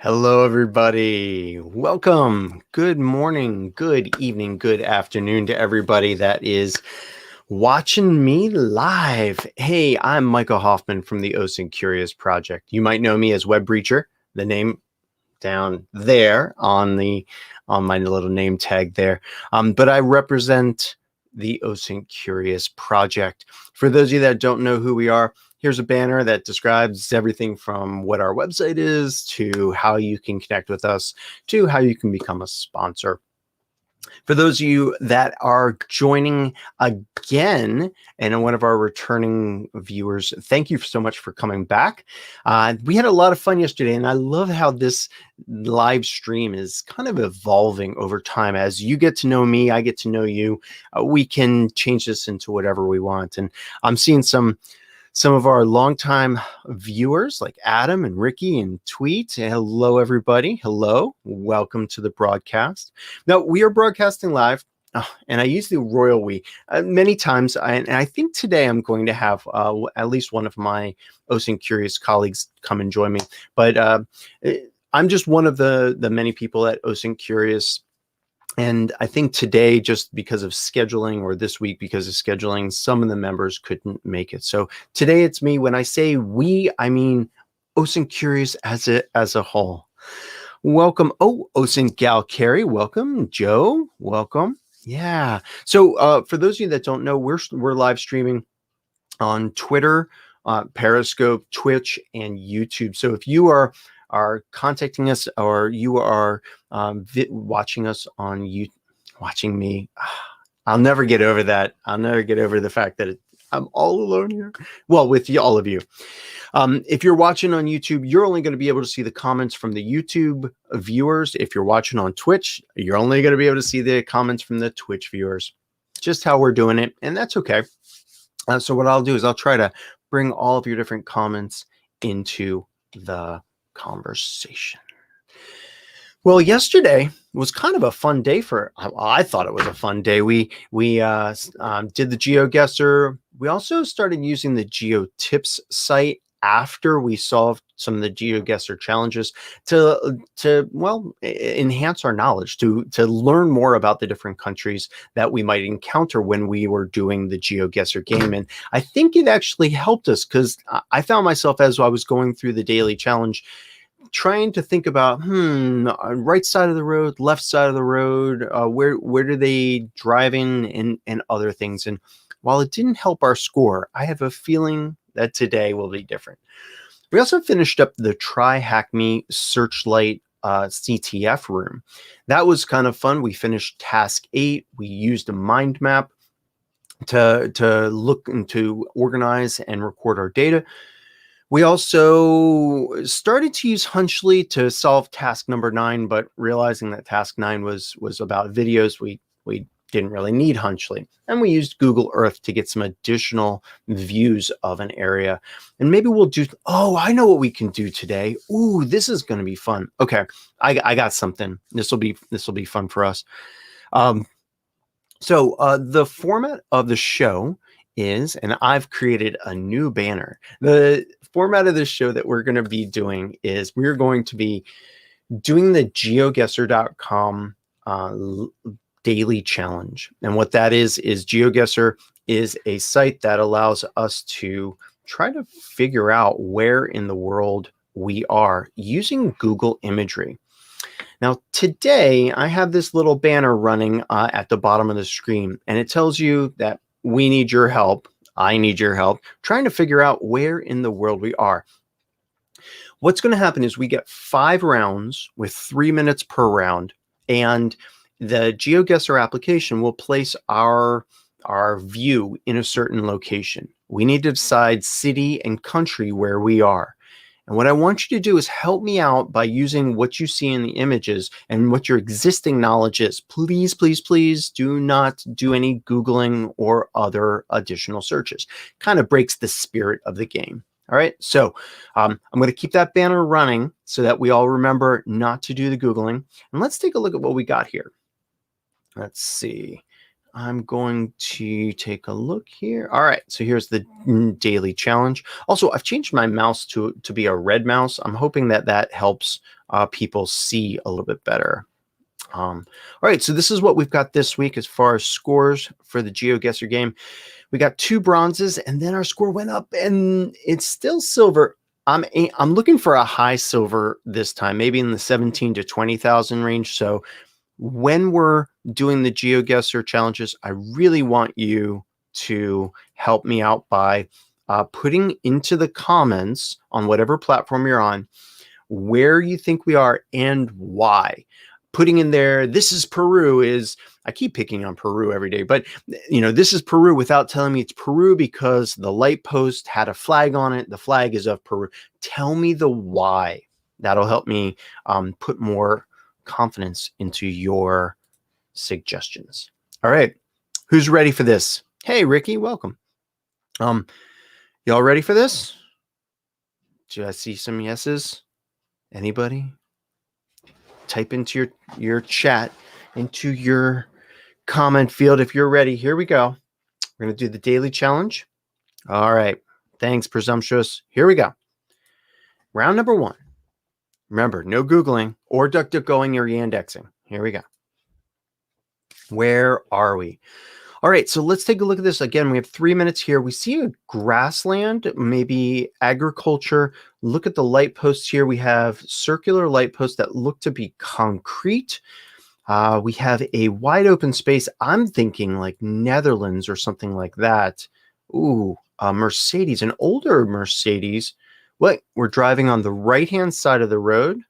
Hello, everybody. Welcome. Good morning, good evening, good afternoon to everybody that is watching me live. Hey, I'm Michael Hoffman from the OSINT Curious Project. You might know me as Web Breacher, the name down there on my little name tag there. But I represent the OSINT Curious Project. For those of you that don't know who we are, here's a banner that describes everything from what our website is to how you can connect with us to how you can become a sponsor. For those of you that are joining again and one of our returning viewers, thank you so much for coming back. We had a lot of fun yesterday, and I love how this live stream is kind of evolving over time. As you get to know me, I get to know you. We can change this into whatever we want. And I'm seeing some of our longtime viewers like Adam and Ricky and Tweet. Hello, everybody. Hello. Welcome to the broadcast. Now, we are broadcasting live, and I use the royal we many times. And I think today I'm going to have at least one of my OSINT Curious colleagues come and join me. But I'm just one of the many people at OSINT Curious. And I think today, just because of scheduling, or this week because of scheduling, some of the members couldn't make it. So today it's me. When I say we, I mean OSINT Curious as a whole. Welcome. Oh, OSINT Gal Carrie, welcome. Joe, welcome. Yeah. So for those of you that don't know, we're live streaming on Twitter, Periscope, Twitch, and YouTube. So if you are contacting us, or you are watching us on YouTube, watching me, I'll never get over that. I'll never get over the fact that I'm all alone here. Well, with all of you. If you're watching on YouTube, you're only going to be able to see the comments from the YouTube viewers. If you're watching on Twitch, you're only going to be able to see the comments from the Twitch viewers. Just how we're doing it, and that's okay. So what I'll do is I'll try to bring all of your different comments into the conversation. Well, yesterday was kind of a fun day I thought it was a fun day. We did the Geoguesser. We also started using the Geotips site after we solved some of the Geoguesser challenges to enhance our knowledge, to learn more about the different countries that we might encounter when we were doing the Geoguesser game. And I think it actually helped us, because I found myself, as I was going through the daily challenge, trying to think about, right side of the road, left side of the road, where do they driving, and other things. And while it didn't help our score, I have a feeling that today will be different. We also finished up the Try Hack Me Searchlight CTF room. That was kind of fun. We finished task 8. We used a mind map to look and to organize and record our data. We also started to use Hunchly to solve task number 9, but realizing that task 9 was about videos, we didn't really need Hunchly. And we used Google Earth to get some additional views of an area. And maybe we'll do, I know what we can do today. Ooh, this is going to be fun. Okay, I got something. This will be fun for us. So the format of the show is, and I've created a new banner. The format of this show that we're going to be doing is we're going to be doing the geoguesser.com daily challenge. And what that is Geoguesser is a site that allows us to try to figure out where in the world we are using Google imagery. Now, today I have this little banner running at the bottom of the screen, and it tells you that we need your help. I need your help trying to figure out where in the world we are. What's going to happen is we get 5 rounds with 3 minutes per round, and the Geoguesser application will place our view in a certain location. We need to decide city and country where we are. And what I want you to do is help me out by using what you see in the images and what your existing knowledge is. Please, please, please do not do any Googling or other additional searches. Kind of breaks the spirit of the game. All right, so I'm going to keep that banner running so that we all remember not to do the Googling. And let's take a look at what we got here. Let's see. I'm going to take a look here. All right, so here's the daily challenge. Also, I've changed my mouse to be a red mouse. I'm hoping that helps people see a little bit better. All right, so this is what we've got this week as far as scores for the Geoguesser game. We got 2 bronzes, and then our score went up, and it's still silver. I'm looking for a high silver this time, maybe in the 17 to 20,000 range. So when we're doing the Geoguesser challenges, I really want you to help me out by putting into the comments on whatever platform you're on where you think we are and why. Putting in there, this is Peru is, I keep picking on Peru every day, but this is Peru without telling me it's Peru because the light post had a flag on it. The flag is of Peru. Tell me the why. That'll help me put more confidence into your suggestions. All right. Who's ready for this? Hey, Ricky, welcome. Y'all ready for this? Do I see some yeses? Anybody? Type into your chat, into your comment field if you're ready. Here we go. We're going to do the daily challenge. All right. Thanks, Presumptuous. Here we go. Round number 1. Remember, no Googling or DuckDuckGoing or Yandexing. Here we go. Where are we? All right, so let's take a look at this. Again, we have 3 minutes here. We see a grassland, maybe agriculture. Look at the light posts here. We have circular light posts that look to be concrete. We have a wide open space. I'm thinking like Netherlands or something like that. Ooh, a Mercedes, an older Mercedes. What? We're driving on the right-hand side of the road.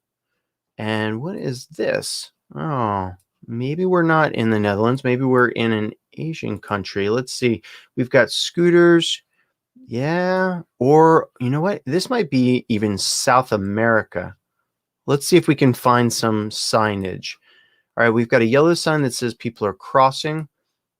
And what is this? Oh, maybe we're not in the Netherlands. Maybe we're in an Asian country. Let's see. We've got scooters. Yeah. Or you know what? This might be even South America. Let's see if we can find some signage. All right. We've got a yellow sign that says people are crossing.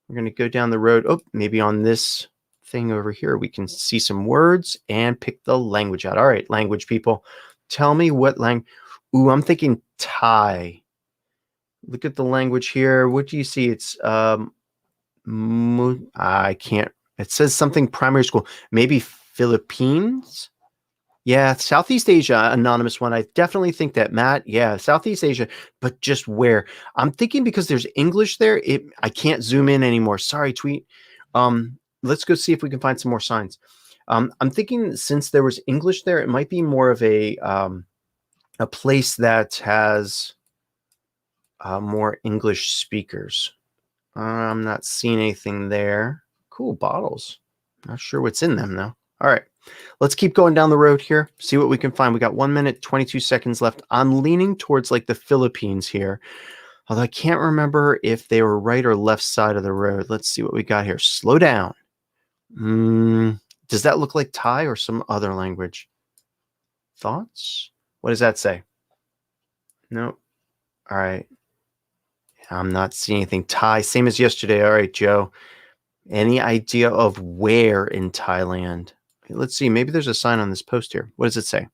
We're going to go down the road. Oh, maybe on this thing over here, we can see some words and pick the language out. All right. Language people. Tell me what language. Ooh, I'm thinking Thai. Look at the language here. What do you see? It's I can't. It says something primary school. Maybe Philippines. Yeah, Southeast Asia, anonymous one. I definitely think that, Matt. Yeah, Southeast Asia, but just where? I'm thinking because there's English there. I can't zoom in anymore. Sorry, tweet. Let's go see if we can find some more signs. I'm thinking since there was English there, it might be more of a place that has more English speakers. I'm not seeing anything there. Cool bottles. Not sure what's in them though. All right, let's keep going down the road here. See what we can find. We got 1 minute, 22 seconds left. I'm leaning towards like the Philippines here. Although I can't remember if they were right or left side of the road. Let's see what we got here. Slow down. Does that look like Thai or some other language? Thoughts? What does that say? Nope. All right. I'm not seeing anything. Thai, same as yesterday. All right, Joe. Any idea of where in Thailand? Okay, let's see. Maybe there's a sign on this post here. What does it say?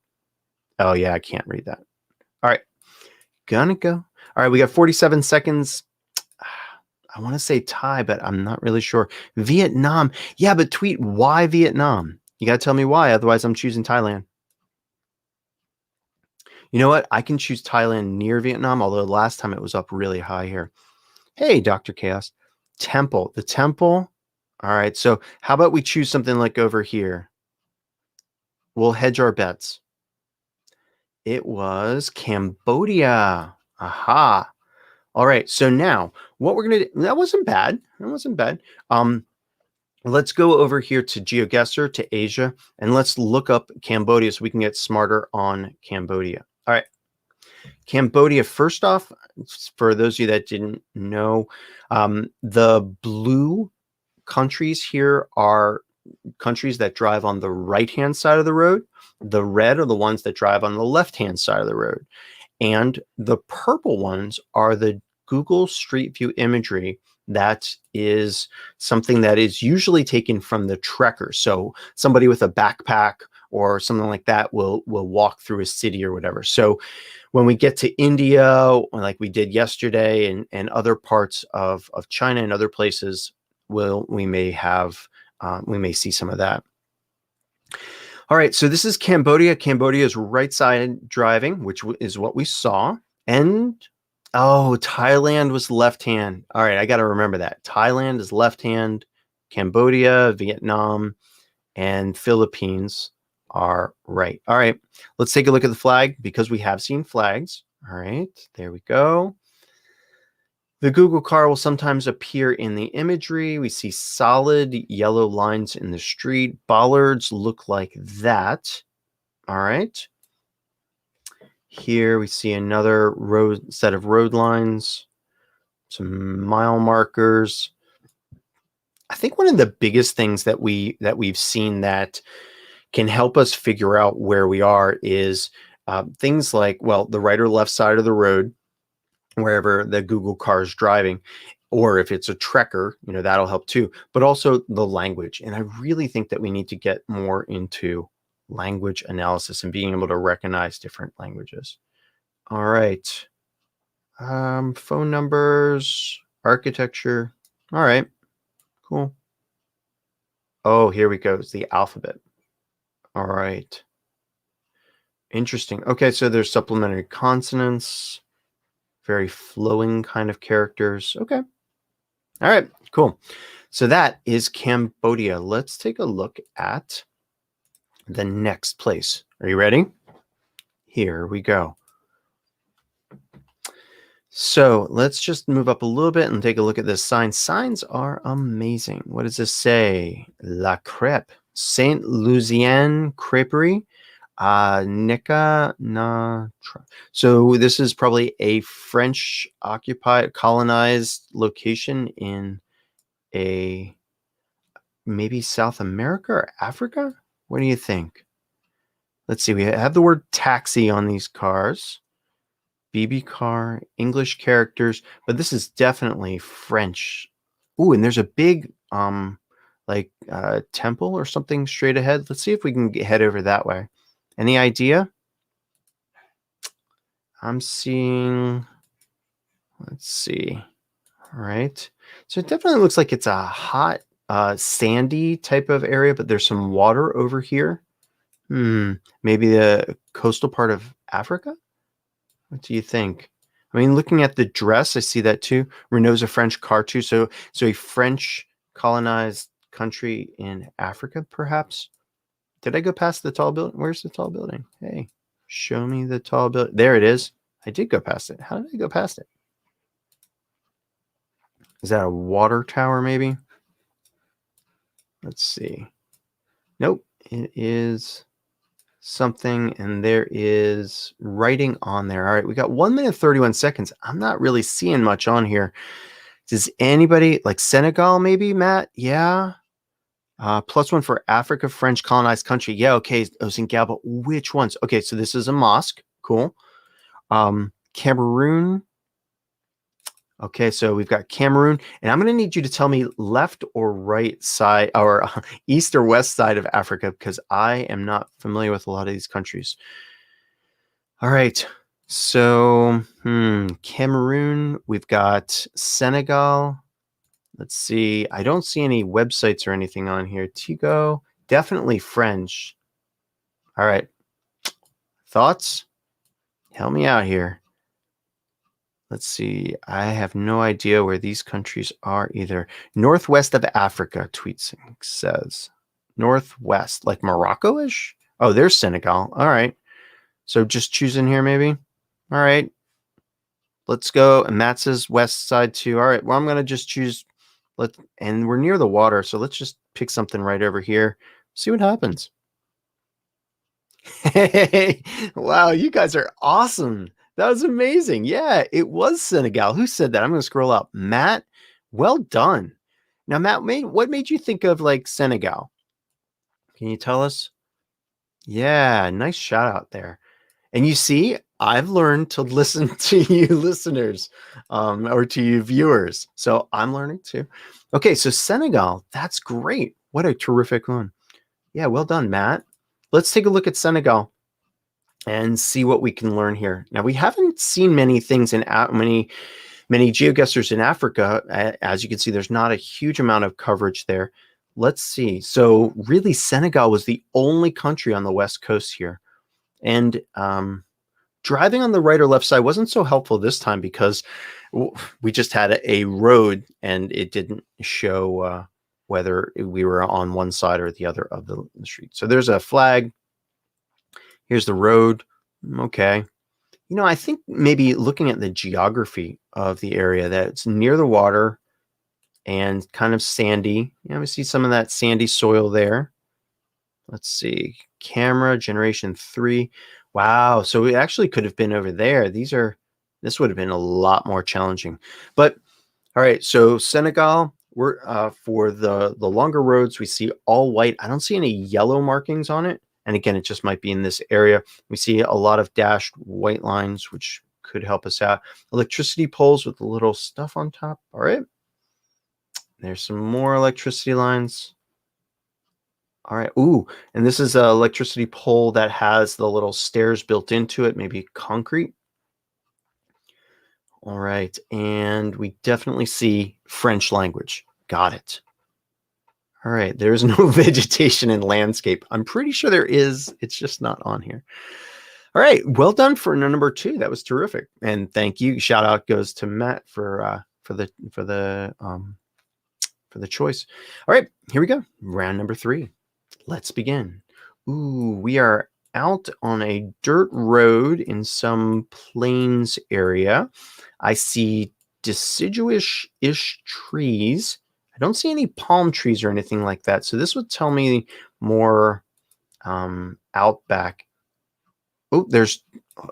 Oh, yeah, I can't read that. All right. Gonna go. All right, we got 47 seconds. I want to say Thai, but I'm not really sure. Vietnam. Yeah, but tweet why Vietnam. You got to tell me why. Otherwise, I'm choosing Thailand. You know what? I can choose Thailand near Vietnam, although last time it was up really high here. Hey, Dr. Chaos. Temple. The temple. All right. So how about we choose something like over here? We'll hedge our bets. It was Cambodia. Aha. All right. So now what we're going to do, that wasn't bad. That wasn't bad. Let's go over here to Geoguesser, to Asia, and let's look up Cambodia so we can get smarter on Cambodia. All right. Cambodia, first off, for those of you that didn't know, the blue countries here are countries that drive on the right-hand side of the road. The red are the ones that drive on the left-hand side of the road. And the purple ones are the Google Street View imagery. That is something that is usually taken from the trekker. So somebody with a backpack or something like that will walk through a city or whatever. So when we get to India, like we did yesterday, and other parts of China and other places, we may see some of that. All right, so this is Cambodia. Cambodia is right side driving, which is what we saw. And oh, Thailand was left hand. All right, I got to remember that. Thailand is left hand. Cambodia, Vietnam, and Philippines are right. All right, let's take a look at the flag because we have seen flags. All right, there we go. The Google car will sometimes appear in the imagery. We see solid yellow lines in the street. Bollards look like that. All right. Here we see another road set of road lines, some mile markers. I think one of the biggest things that we've seen that can help us figure out where we are is things like, well, the right or left side of the road, wherever the Google car is driving, or if it's a trekker, that'll help too, but also the language. And I really think that we need to get more into language analysis and being able to recognize different languages. All right. Phone numbers, architecture. All right, cool. Oh, here we go. It's the alphabet. All right. Interesting. Okay, so there's supplementary consonants, very flowing kind of characters. Okay. All right, cool. So that is Cambodia. Let's take a look at the next place. Are you ready? Here we go. So let's just move up a little bit and take a look at this sign. Signs are amazing. What does this say? La Crêpe, Saint Lucienne Crêperie, Nika na. So this is probably a French occupied, colonized location in maybe South America or Africa. What do you think? Let's see. We have the word taxi on these cars. BB car, English characters, but this is definitely French. Ooh, and there's a big temple or something straight ahead. Let's see if we can head over that way. Any idea? I'm seeing, let's see. All right. So it definitely looks like it's a hot, sandy type of area, but there's some water over here. Maybe the coastal part of Africa? What do you think? I mean, looking at the dress, I see that too. Renault's a French car too. So a French colonized country in Africa, perhaps. Did I go past the tall building? Where's the tall building? Hey, show me the tall building. There it is. I did go past it. How did I go past it? Is that a water tower maybe? Let's see. Nope, it is something, and there is writing on there. All right, we got 1 minute 31 seconds. I'm not really seeing much on here. Does anybody like Senegal maybe, Matt? Yeah. +1 for Africa, French colonized country. Yeah, okay. OSINT Gal, but which ones? Okay, so this is a mosque. Cool. Cameroon. Okay, so we've got Cameroon, and I'm going to need you to tell me left or right side, or east or west side of Africa, because I am not familiar with a lot of these countries. All right, so Cameroon, we've got Senegal. Let's see. I don't see any websites or anything on here. Tigo, definitely French. All right, thoughts? Help me out here. Let's see. I have no idea where these countries are either. Northwest of Africa, Tweetsync says. Northwest, like Morocco-ish? Oh, there's Senegal. All right. So just choosing here, maybe? All right. Let's go. And Matt says west side too. All right. Well, I'm going to just choose. And we're near the water, so let's just pick something right over here. See what happens. Hey, wow, you guys are awesome. That was amazing. Yeah, it was Senegal. Who said that? I'm going to scroll up. Matt, well done. Now, Matt, what made you think of like Senegal? Can you tell us? Yeah, nice shout out there. And you see, I've learned to listen to you listeners or to you viewers. So I'm learning too. Okay, so Senegal, that's great. What a terrific one. Yeah, well done, Matt. Let's take a look at Senegal and see what we can learn here. Now, we haven't seen many things in many geoguessers in Africa. As you can see, there's not a huge amount of coverage there. let's see. So really, Senegal was the only country on the west coast here, and driving on the right or left side wasn't so helpful this time because we just had a road and it didn't show whether we were on one side or the other of the street. So there's a flag. Here's the road. Okay. I think maybe looking at the geography of the area, that it's near the water and kind of sandy. We see some of that sandy soil there. Let's see. Camera generation 3. Wow. So it actually could have been over there. This would have been a lot more challenging. But all right. So Senegal, we're for the longer roads, we see all white. I don't see any yellow markings on it. And again, it just might be in this area. We see a lot of dashed white lines, which could help us out. Electricity poles with the little stuff on top. All right. There's some more electricity lines. All right. Ooh, and this is an electricity pole that has the little stairs built into it, maybe concrete. All right. And we definitely see French language. Got it. All right. There's no vegetation in landscape. I'm pretty sure there is. It's just not on here. All right. Well done for number 2. That was terrific. And thank you. Shout out goes to Matt for the choice. All right. Here we go. Round number 3. Let's begin. Ooh, we are out on a dirt road in some plains area. I see deciduous-ish trees. I don't see any palm trees or anything like that. So this would tell me more outback. Oh, there's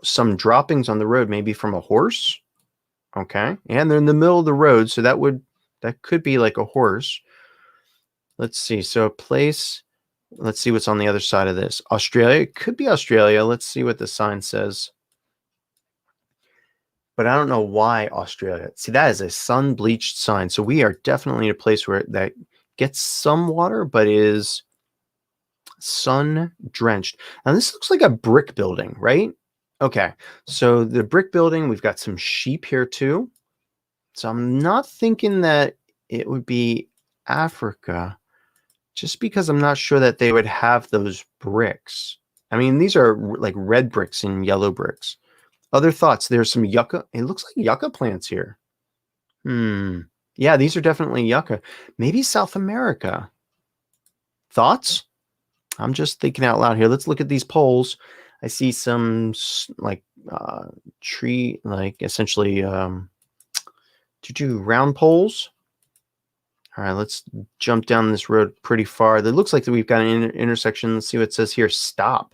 some droppings on the road, maybe from a horse. Okay. And they're in the middle of the road. So that could be like a horse. Let's see. So a place. Let's see what's on the other side of this. Australia. It could be Australia. Let's see what the sign says. But I don't know why Australia. See, that is a sun-bleached sign. So we are definitely in a place where that gets some water, but is sun-drenched. Now, this looks like a brick building, right? Okay. So the brick building, we've got some sheep here too. So I'm not thinking that it would be Africa, just because I'm not sure that they would have those bricks. I mean, these are like red bricks and yellow bricks. Other thoughts? There's some yucca. It looks like yucca plants here. Yeah, these are definitely yucca. Maybe South America. Thoughts? I'm just thinking out loud here. Let's look at these poles. I see some like tree, like essentially round poles. All right, let's jump down this road pretty far. It looks like that we've got an intersection. Let's see what it says here. Stop.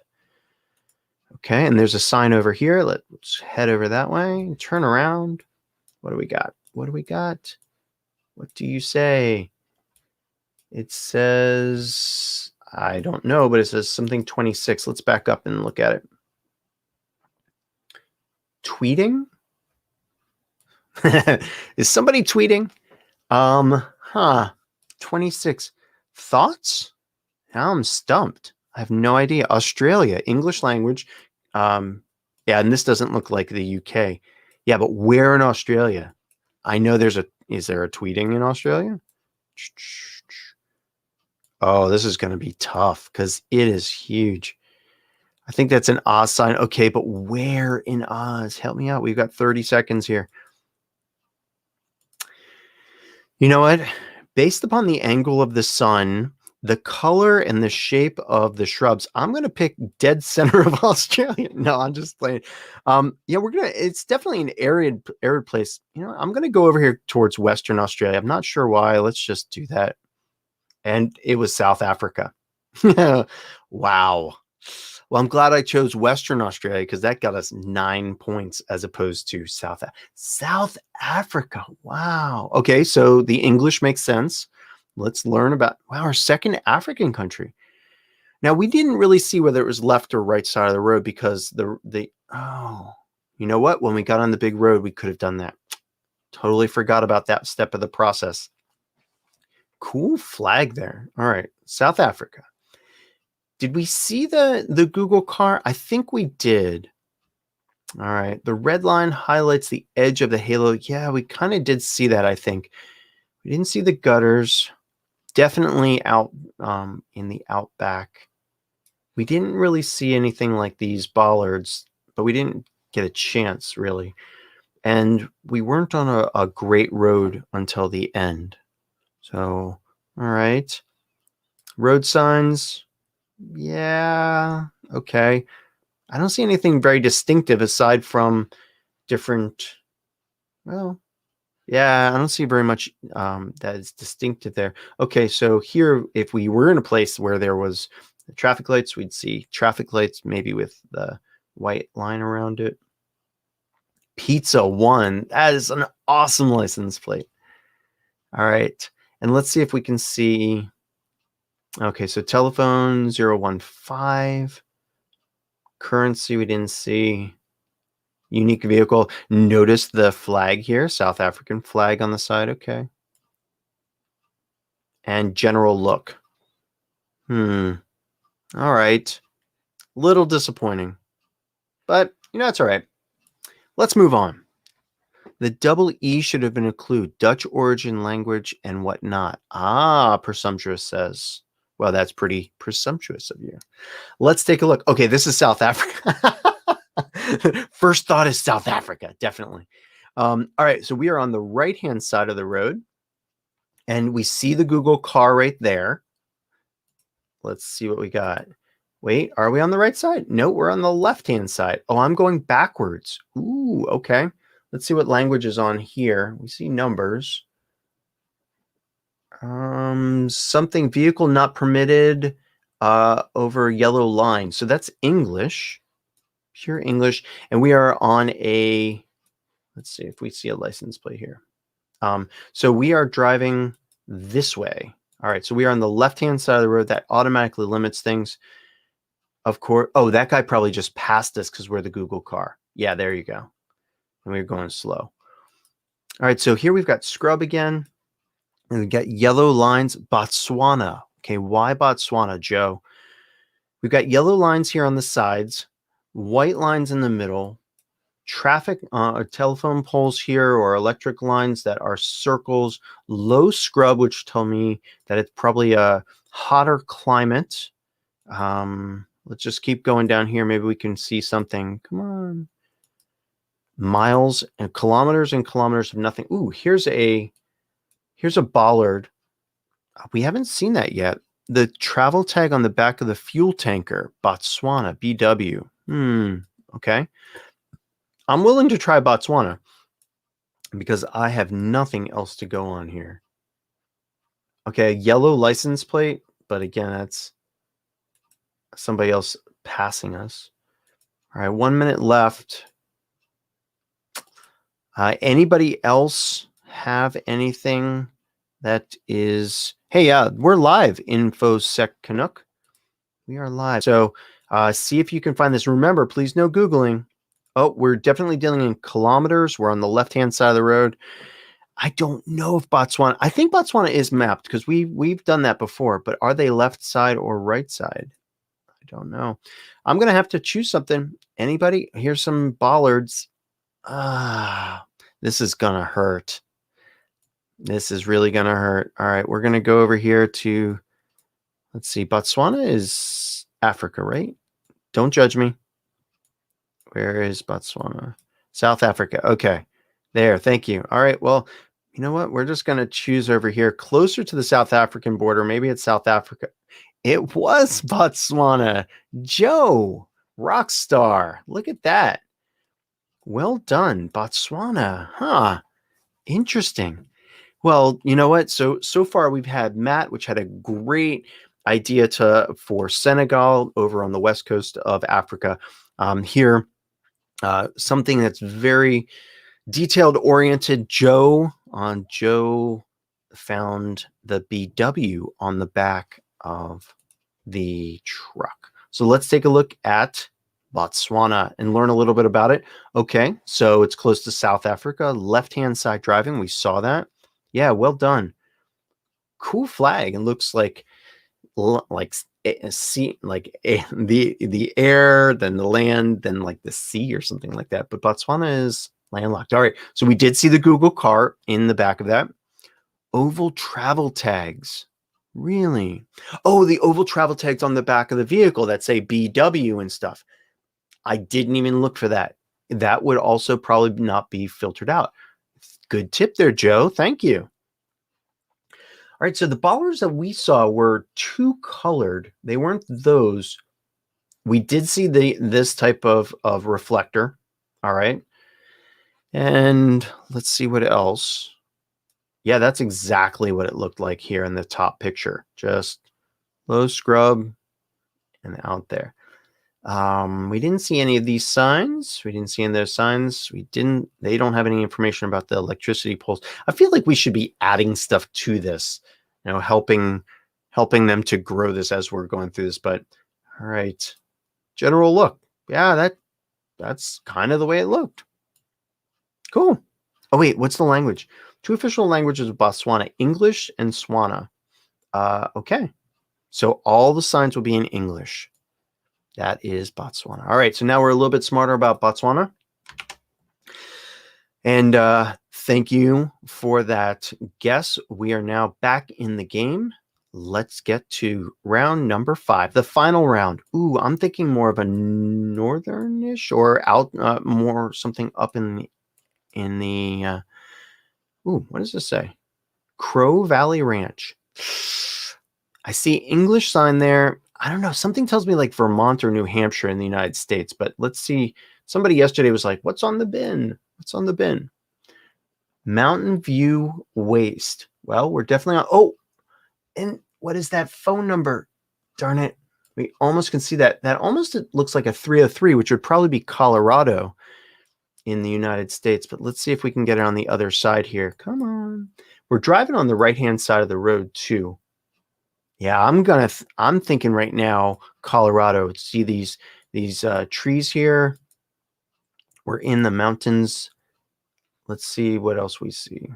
Okay, and there's a sign over here. Let's head over that way. Turn around. What do we got? What do we got? What do you say? It says, I don't know, but it says something 26. Let's back up and look at it. Tweeting? Is somebody tweeting? 26. Thoughts? Now I'm stumped. I have no idea. Australia, English language. Yeah, and this doesn't look like the UK. Yeah, but where in Australia? I know is there a tweeting in Australia? Oh, this is going to be tough because it is huge. I think that's an Oz sign. Okay, but where in Oz? Help me out. We've got 30 seconds here. You know what? Based upon the angle of the sun, the color and the shape of the shrubs, I'm going to pick dead center of Australia. No, I'm just playing. Yeah, it's definitely an arid place. I'm going to go over here towards Western Australia. I'm not sure why. Let's just do that. And it was South Africa. Wow. Well, I'm glad I chose Western Australia because that got us 9 points as opposed to South Africa. Wow. Okay, so the English makes sense. Let's learn about our second African country. Now, we didn't really see whether it was left or right side of the road because you know what? When we got on the big road, we could have done that. Totally forgot about that step of the process. Cool flag there. All right, South Africa. Did we see the Google car? I think we did. All right. The red line highlights the edge of the halo. Yeah, we kind of did see that, I think. We didn't see the gutters. definitely out in the outback. We didn't really see anything like these bollards, but we didn't get a chance really. And we weren't on a great road until the end. So, all right. Road signs. Yeah. Okay. I don't see anything very distinctive aside from different, well, yeah, I don't see very much that is distinctive there. Okay, so here, if we were in a place where there was traffic lights, we'd see traffic lights maybe with the white line around it. Pizza 1, that is an awesome license plate. All right, and let's see if we can see. Okay, so telephone 015. Currency we didn't see. Unique vehicle. Notice the flag here, South African flag on the side. Okay. And general look. All right. Little disappointing. But, that's all right. Let's move on. The double E should have been include Dutch origin, language, and whatnot. Ah, presumptuous says. Well, that's pretty presumptuous of you. Let's take a look. Okay, this is South Africa. First thought is South Africa, definitely. All right, so we are on the right-hand side of the road, and we see the Google car right there. Let's see what we got. Wait, are we on the right side? No, we're on the left-hand side. Oh, I'm going backwards. Ooh, okay. Let's see what language is on here. We see numbers. Something vehicle not permitted over yellow line. So that's English, pure English. And we are on a, let's see if we see a license plate here. So we are driving this way. All right, so we are on the left-hand side of the road. That automatically limits things. Of course. Oh, that guy probably just passed us because we're the Google car. Yeah, there you go. And we're going slow. All right, so here we've got scrub again. And we got yellow lines. Botswana. Okay, why Botswana, Joe? We've got yellow lines here on the sides, white lines in the middle, traffic telephone poles here or electric lines that are circles, low scrub, which tell me that it's probably a hotter climate. Let's just keep going down here. Maybe we can see something. Come on. Miles and kilometers of nothing. Ooh, here's a bollard. We haven't seen that yet. The travel tag on the back of the fuel tanker, Botswana, BW. Okay. I'm willing to try Botswana because I have nothing else to go on here. Okay, yellow license plate, but again, that's somebody else passing us. All right, 1 minute left. Anybody else have anything that is... Hey, we're live, InfoSec Canuck. We are live. So see if you can find this. Remember, please no Googling. Oh, we're definitely dealing in kilometers. We're on the left-hand side of the road. I don't know if Botswana... I think Botswana is mapped because we've done that before, but are they left side or right side? I don't know. I'm going to have to choose something. Anybody? Here's some bollards. This is going to hurt. This is really going to hurt. All right, we're going to go over here to... Let's see. Botswana is Africa, right? Don't judge me. Where is Botswana? South Africa. Okay. There. Thank you. All right. Well, you know what? We're just going to choose over here closer to the South African border. Maybe it's South Africa. It was Botswana. Joe, rock star. Look at that. Well done, Botswana. Huh. Interesting. Well, you know what? So far we've had Matt, which had a great idea for Senegal over on the west coast of Africa. Here, something that's very detailed oriented. Joe found the BW on the back of the truck. So let's take a look at Botswana and learn a little bit about it. Okay, so it's close to South Africa, left-hand side driving. We saw that. Yeah, well done. Cool flag. It looks like a sea, the air, then the land, then like the sea or something like that. But Botswana is landlocked. All right, so we did see the Google car in the back of that. Oval travel tags. Really? Oh, the oval travel tags on the back of the vehicle that say BW and stuff. I didn't even look for that. That would also probably not be filtered out. Good tip there, Joe. Thank you. All right, so the bollards that we saw were two colored. They weren't those. We did see this type of reflector. All right. And let's see what else. Yeah, that's exactly what it looked like here in the top picture. Just low scrub and out there. We didn't see any of these signs. We didn't see any of those signs. They don't have any information about the electricity poles. I feel like we should be adding stuff to this, helping them to grow this as we're going through this. But all right, general look. Yeah, that's kind of the way it looked. Cool. Oh wait, what's the language? Two official languages of Botswana, English and Swana. Okay. So all the signs will be in English. That is Botswana. All right, so now we're a little bit smarter about Botswana. And thank you for that guess. We are now back in the game. Let's get to round number 5, the final round. Ooh, I'm thinking more of a northernish or out, more something up in the. Ooh, what does this say? Crow Valley Ranch. I see English sign there. I don't know. Something tells me like Vermont or New Hampshire in the United States, but let's see. Somebody yesterday was like, what's on the bin? What's on the bin? Mountain View Waste. Well, we're definitely on. Oh, and what is that phone number? Darn it. We almost can see that. That almost looks like a 303, which would probably be Colorado in the United States. But let's see if we can get it on the other side here. Come on. We're driving on the right-hand side of the road too. Yeah, I'm thinking right now, Colorado. See these trees here. We're in the mountains. Let's see what else we see.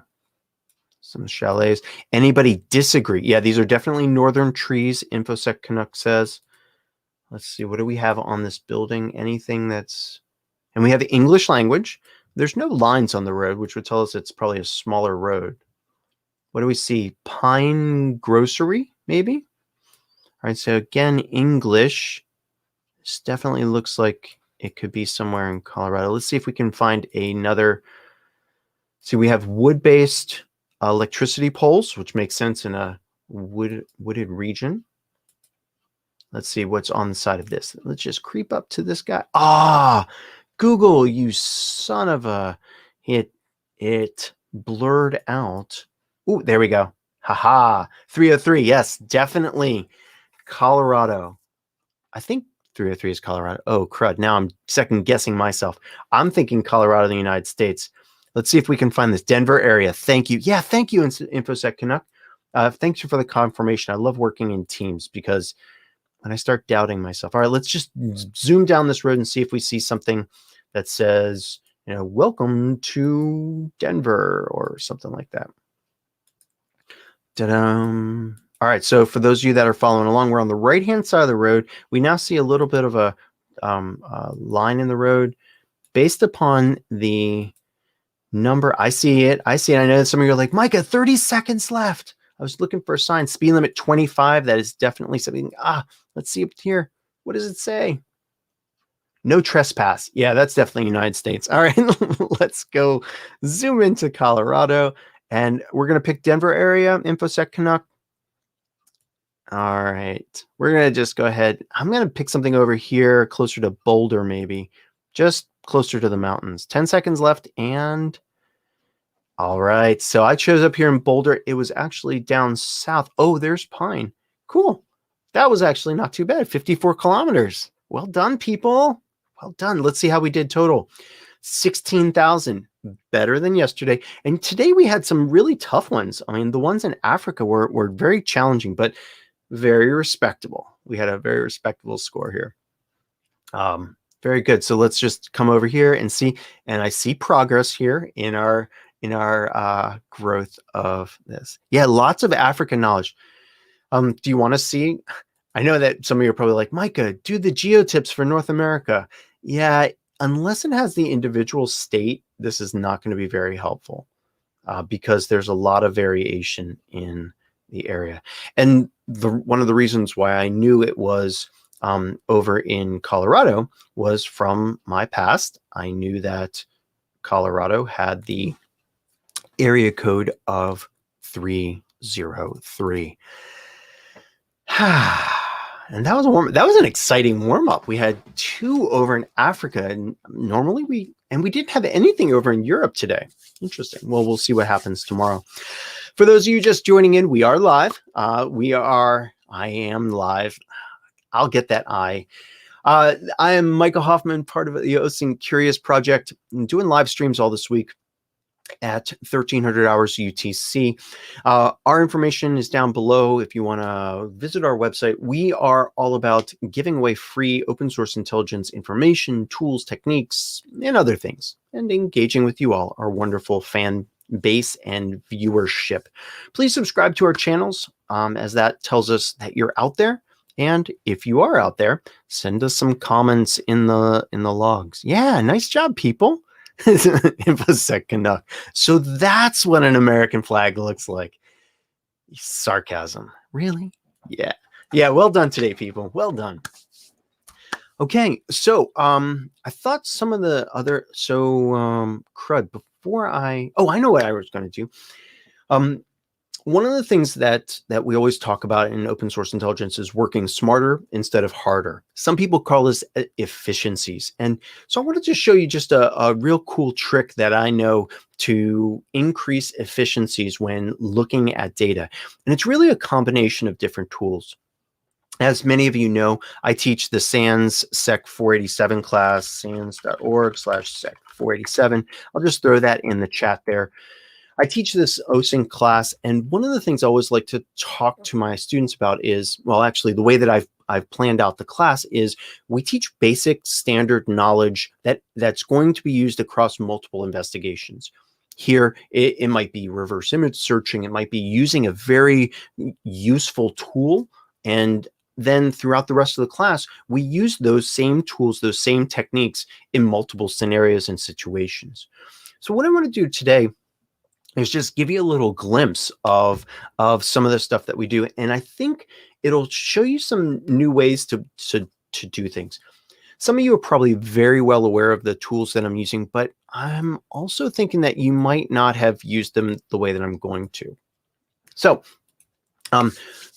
Some chalets. Anybody disagree? Yeah, these are definitely northern trees. InfoSec Canuck says. Let's see. What do we have on this building? Anything that's... And we have the English language. There's no lines on the road, which would tell us it's probably a smaller road. What do we see? Pine Grocery, maybe? All right, so again, English. This definitely looks like it could be somewhere in Colorado. Let's see if we can find another. See, we have wood-based electricity poles, which makes sense in a wooded region. Let's see what's on the side of this. Let's just creep up to this guy. Ah, Google, you son of a... It blurred out. Ooh, there we go. Haha, 303. Yes, definitely Colorado. I think 303 is Colorado. Oh, crud. Now I'm second guessing myself. I'm thinking Colorado, the United States. Let's see if we can find this Denver area. Thank you. Yeah, thank you, InfoSec Canuck. Thanks for the confirmation. I love working in teams because when I start doubting myself. All right, let's just zoom down this road and see if we see something that says, welcome to Denver or something like that. Ta-da. All right, so for those of you that are following along, we're on the right-hand side of the road. We now see a little bit of a line in the road based upon the number. I see it. I know that some of you are like, Micah, 30 seconds left. I was looking for a sign. Speed limit 25. That is definitely something. Let's see up here. What does it say? No trespass. Yeah, that's definitely United States. All right, let's go zoom into Colorado. And we're going to pick Denver area, InfoSec Canuck. All right, we're going to just go ahead. I'm going to pick something over here closer to Boulder, maybe. Just closer to the mountains. 10 seconds left. And all right, so I chose up here in Boulder. It was actually down south. Oh, there's Pine. Cool. That was actually not too bad. 54 kilometers. Well done, people. Well done. Let's see how we did total. 16,000. Better than yesterday. And today we had some really tough ones. I mean, the ones in Africa were very challenging, but very respectable. We had a very respectable score here. Very good. So let's just come over here and see. And I see progress here in our growth of this. Yeah, lots of African knowledge. Do you want to see? I know that some of you are probably like, Micah, do the geotips for North America. Yeah, unless it has the individual state, this is not going to be very helpful because there's a lot of variation in the area. And one of the reasons why I knew it was over in Colorado was from my past. I knew that Colorado had the area code of 303. And that was an exciting warm-up. We had 2 over in Africa, and normally we didn't have anything over in Europe today. Interesting. Well, we'll see what happens tomorrow. For those of you just joining in, we are live. I am live. I'll get that I am Michael Hoffman, part of the OSINT Curious Project. I'm doing live streams all this week at 1300 hours UTC. Our information is down below if you want to visit our website. We are all about giving away free open source intelligence information, tools, techniques, and other things, and engaging with you all, our wonderful fan base and viewership. Please subscribe to our channels, as that tells us that you're out there. And if you are out there, send us some comments in the logs. Yeah, nice job, people. So that's what an American flag looks like. Sarcasm. Really? Yeah. Yeah, well done today, people. Well done. Okay, so I thought some of the other crud before I know what I was going to do. One of the things that we always talk about in open source intelligence is working smarter instead of harder. Some people call this efficiencies. And so I wanted to show you just a real cool trick that I know to increase efficiencies when looking at data. And it's really a combination of different tools. As many of you know, I teach the SANS Sec 487 class, sans.org/Sec 487. I'll just throw that in the chat there. I teach this OSINT class, and one of the things I always like to talk to my students about is, well, actually, the way that I've planned out the class is we teach basic standard knowledge that's going to be used across multiple investigations. Here, it might be reverse image searching. It might be using a very useful tool, and then throughout the rest of the class, we use those same tools, those same techniques in multiple scenarios and situations. So what I want to do today is just give you a little glimpse of some of the stuff that we do. And I think it'll show you some new ways to do things. Some of you are probably very well aware of the tools that I'm using, but I'm also thinking that you might not have used them the way that I'm going to. So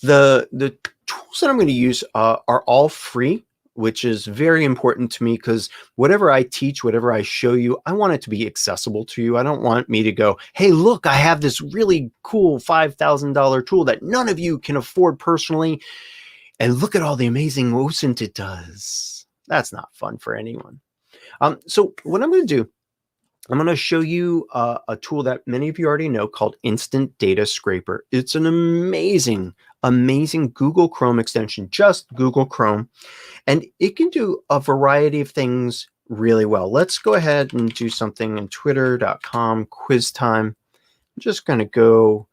the tools that I'm going to use are all free, which is very important to me because whatever I teach, whatever I show you, I want it to be accessible to you. I don't want me to go, hey, look, I have this really cool $5,000 tool that none of you can afford personally, and look at all the amazing OSINT it does. That's not fun for anyone. So what I'm going to do, I'm going to show you a tool that many of you already know called Instant Data Scraper. It's an amazing Google Chrome extension, just Google Chrome. And it can do a variety of things really well. Let's go ahead and do something in twitter.com quiz time. I'm just going to go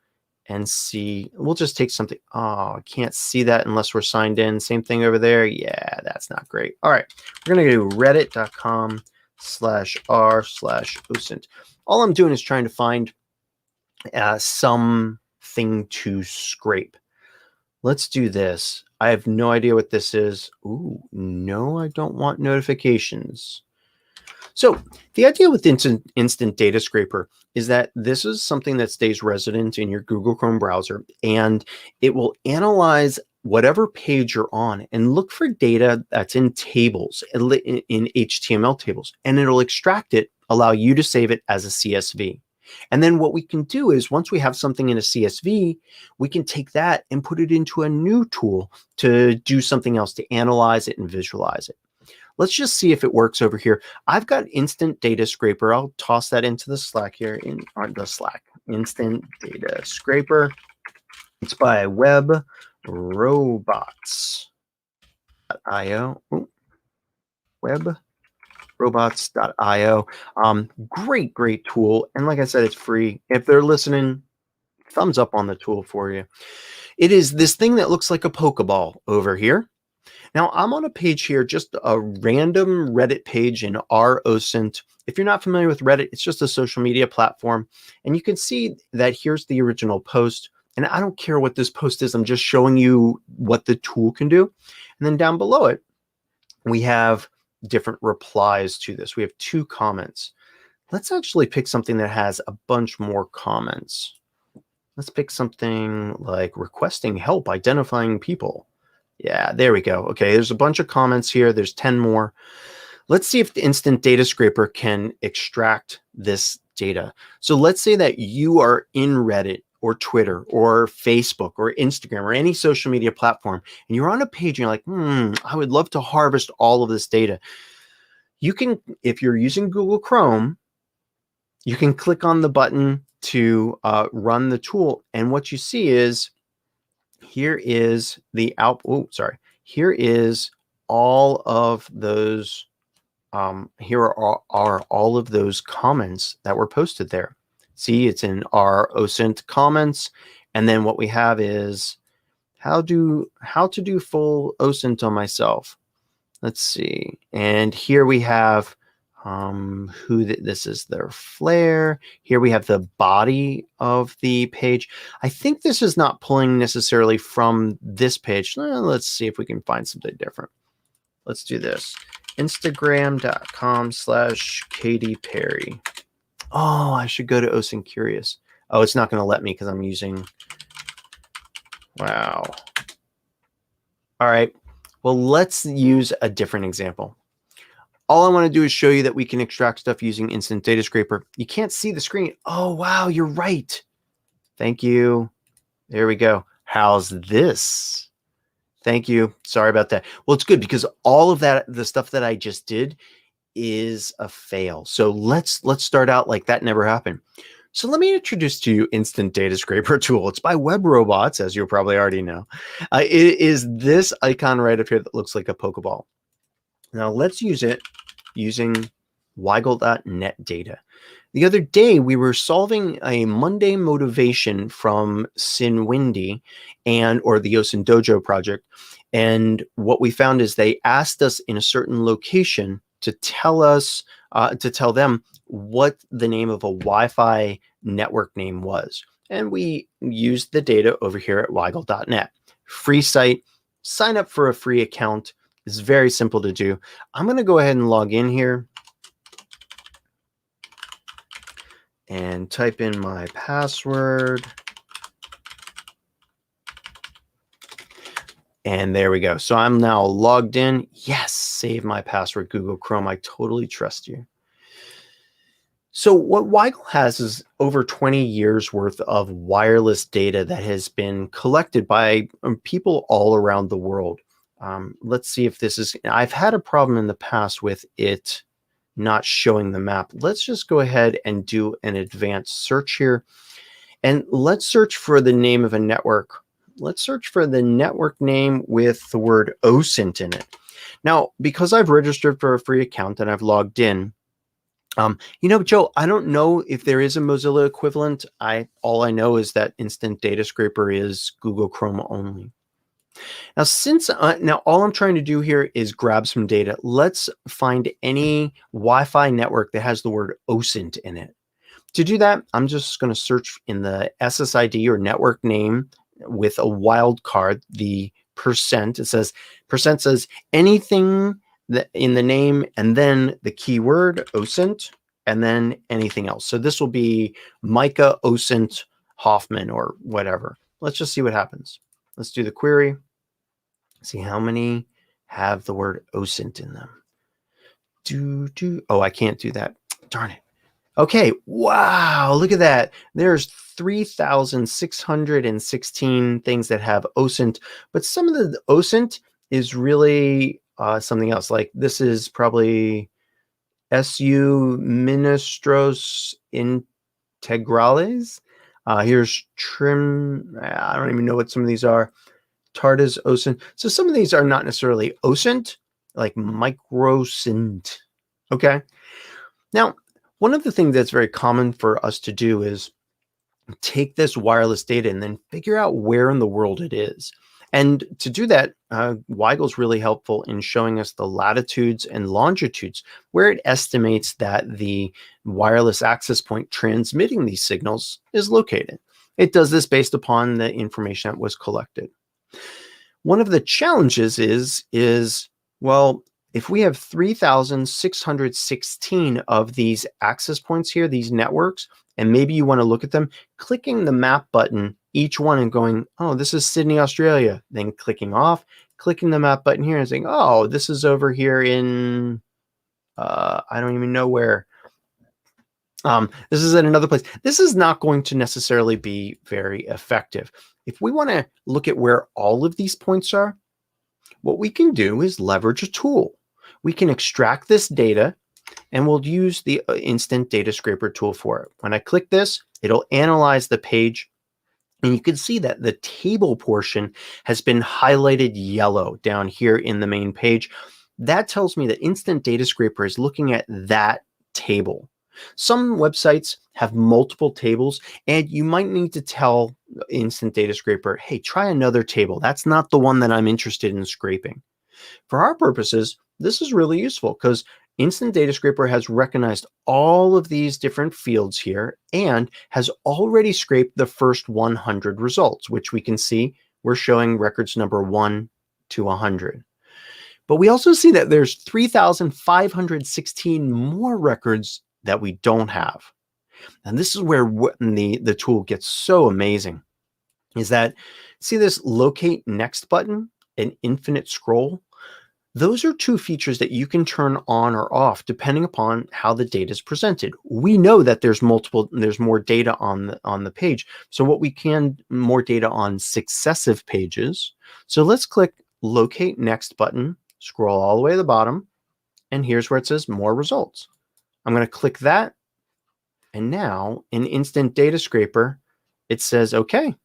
and see. We'll just take something. Oh, I can't see that unless we're signed in. Same thing over there. Yeah, that's not great. All right. We're going to do reddit.com/r/OSINT. All I'm doing is trying to find something to scrape. Let's do this. I have no idea what this is. Ooh, no, I don't want notifications. So the idea with Instant Data Scraper is that this is something that stays resident in your Google Chrome browser, and it will analyze whatever page you're on and look for data that's in tables, in HTML tables, and it'll extract it, allow you to save it as a CSV. And then what we can do is once we have something in a CSV, we can take that and put it into a new tool to do something else, to analyze it and visualize it. Let's just see if it works over here. I've got Instant Data Scraper. I'll toss that into the Slack here, in the Slack. Instant Data Scraper. It's by webrobots.io. Webrobots.io. Great tool. And like I said, it's free. If they're listening, thumbs up on the tool for you. It is this thing that looks like a Pokeball over here. Now, I'm on a page here, just a random Reddit page in OSINT. If you're not familiar with Reddit, it's just a social media platform. And you can see that here's the original post. And I don't care what this post is. I'm just showing you what the tool can do. And then down below it, we have different replies to this. We have 2 comments. Let's actually pick something that has a bunch more comments. Let's pick something like requesting help identifying people. Yeah, there we go. Okay, there's a bunch of comments here. There's 10 more. Let's see if the Instant Data Scraper can extract this data. So let's say that you are in Reddit or Twitter or Facebook or Instagram or any social media platform, and you're on a page and you're like, I would love to harvest all of this data. You can, if you're using Google Chrome, you can click on the button to run the tool. And what you see is, here is the here is all of those here are all of those comments that were posted there. See, it's in our OSINT comments. And then what we have is how to do full OSINT on myself. Let's see. And here we have this is their flare. Here we have the body of the page. I think this is not pulling necessarily from this page. Let's see if we can find something different. Let's do this. Instagram.com/Katy Perry. Oh, I should go to OSINT Curious. Oh, it's not going to let me because I'm using. Wow. All right. Well, let's use a different example. All I want to do is show you that we can extract stuff using Instant Data Scraper. You can't see the screen. Oh, wow, you're right. Thank you. There we go. How's this? Thank you. Sorry about that. Well, it's good because all of that, the stuff that I just did is a fail. So let's start out like that never happened. So let me introduce to you Instant Data Scraper tool. It's by Web Robots, as you probably already know. It is this icon right up here that looks like a Pokeball. Now let's use it using Weigel.net data. The other day, we were solving a Monday motivation from Sinwindi or the OSINT Dojo project. And what we found is they asked us in a certain location to tell us, to tell them what the name of a Wi-Fi network name was. And we used the data over here at Weigel.net. Free site, sign up for a free account. It's very simple to do. I'm going to go ahead and log in here and type in my password. And there we go. So I'm now logged in. Yes, save my password, Google Chrome. I totally trust you. So what Weigel has is over 20 years worth of wireless data that has been collected by people all around the world. Let's see if this is, I've had a problem in the past with it not showing the map. Let's just go ahead and do an advanced search here. And let's search for the name of a network. Let's search for the network name with the word OSINT in it. Now, because I've registered for a free account and I've logged in, you know, Joe, I don't know if there is a Mozilla equivalent. All I know is that Instant Data Scraper is Google Chrome only. Now, now all I'm trying to do here is grab some data. Let's find any Wi-Fi network that has the word OSINT in it. To do that, I'm just going to search in the SSID or network name with a wildcard, the percent. It says percent says anything that in the name and then the keyword OSINT and then anything else. So this will be Micah OSINT Hoffman or whatever. Let's just see what happens. Let's do the query. See how many have the word OSINT in them. Oh, I can't do that. Darn it. Okay. Wow. Look at that. There's 3,616 things that have OSINT, but some of the OSINT is really something else. Like this is probably SU Ministros Integrales. Here's trim. I don't even know what some of these are. Tardas OSINT. So some of these are not necessarily OSINT, like microsint. Okay. Now, one of the things that's very common for us to do is take this wireless data and then figure out where in the world it is. And to do that, Weigel's really helpful in showing us the latitudes and longitudes where it estimates that the wireless access point transmitting these signals is located. It does this based upon the information that was collected. One of the challenges is well, if we have 3,616 of these access points here, these networks, and maybe you want to look at them, clicking the map button, each one and going, oh, this is Sydney, Australia, then clicking off, clicking the map button here and saying, oh, this is over here in, I don't even know where. This is in another place. This is not going to necessarily be very effective. If we want to look at where all of these points are, what we can do is leverage a tool. We can extract this data and we'll use the Instant Data Scraper tool for it. When I click this, it'll analyze the page and you can see that the table portion has been highlighted yellow down here in the main page. That tells me that Instant Data Scraper is looking at that table. Some websites have multiple tables and you might need to tell Instant Data Scraper, hey, try another table. That's not the one that I'm interested in scraping. For our purposes, this is really useful because Instant Data Scraper has recognized all of these different fields here and has already scraped the first 100 results, which we can see we're showing records number 1 to 100. But we also see that there's 3,516 more records that we don't have. And this is where the tool gets so amazing, is that, see this locate next button and infinite scroll? Those are two features that you can turn on or off depending upon how the data is presented. We know that there's more data on the page. So what we can, more data on successive pages. So let's click locate next button, scroll all the way to the bottom, and here's where it says more results. I'm going to click that. And now in Instant Data Scraper, it says, okay,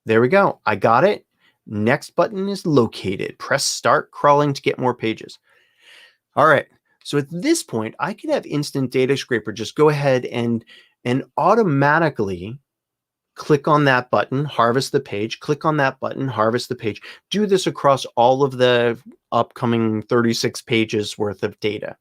there we go. I got it. Next button is located. Press start crawling to get more pages. All right. So at this point, I could have Instant Data Scraper just go ahead and automatically click on that button, harvest the page, click on that button, harvest the page. Do this across all of the upcoming 36 pages worth of data.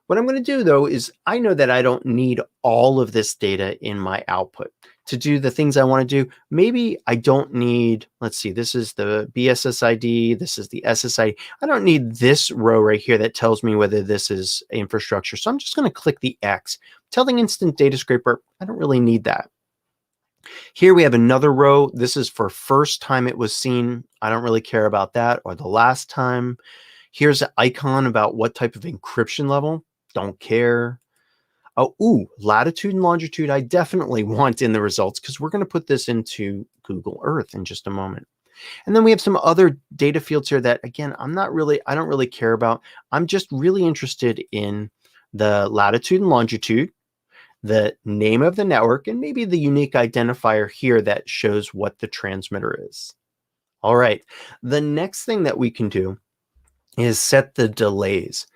What I'm going to do, though, is I know that I don't need all of this data in my output to do the things I want to do. Maybe I don't need, let's see, this is the BSSID, this is the SSID. I don't need this row right here that tells me whether this is infrastructure. So I'm just going to click the X, telling Instant Data Scraper, I don't really need that. Here we have another row. This is for first time it was seen. I don't really care about that, or the last time. Here's an icon about what type of encryption level. Don't care. Oh, latitude and longitude I definitely want in the results because we're going to put this into Google Earth in just a moment. And then we have some other data fields here that, again, I don't really care about. I'm just really interested in the latitude and longitude, the name of the network, and maybe the unique identifier here that shows what the transmitter is. All right. The next thing that we can do is set the delays.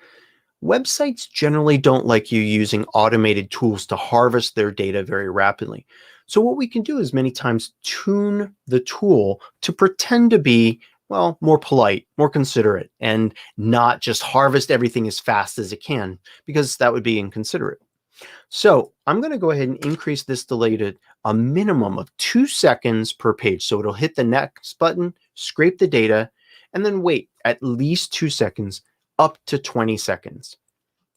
Websites generally don't like you using automated tools to harvest their data very rapidly. So what we can do is many times tune the tool to pretend to be, well, more polite, more considerate, and not just harvest everything as fast as it can, because that would be inconsiderate. So I'm going to go ahead and increase this delay to a minimum of 2 seconds per page. So it'll hit the next button, scrape the data, and then wait at least 2 seconds, up to 20 seconds.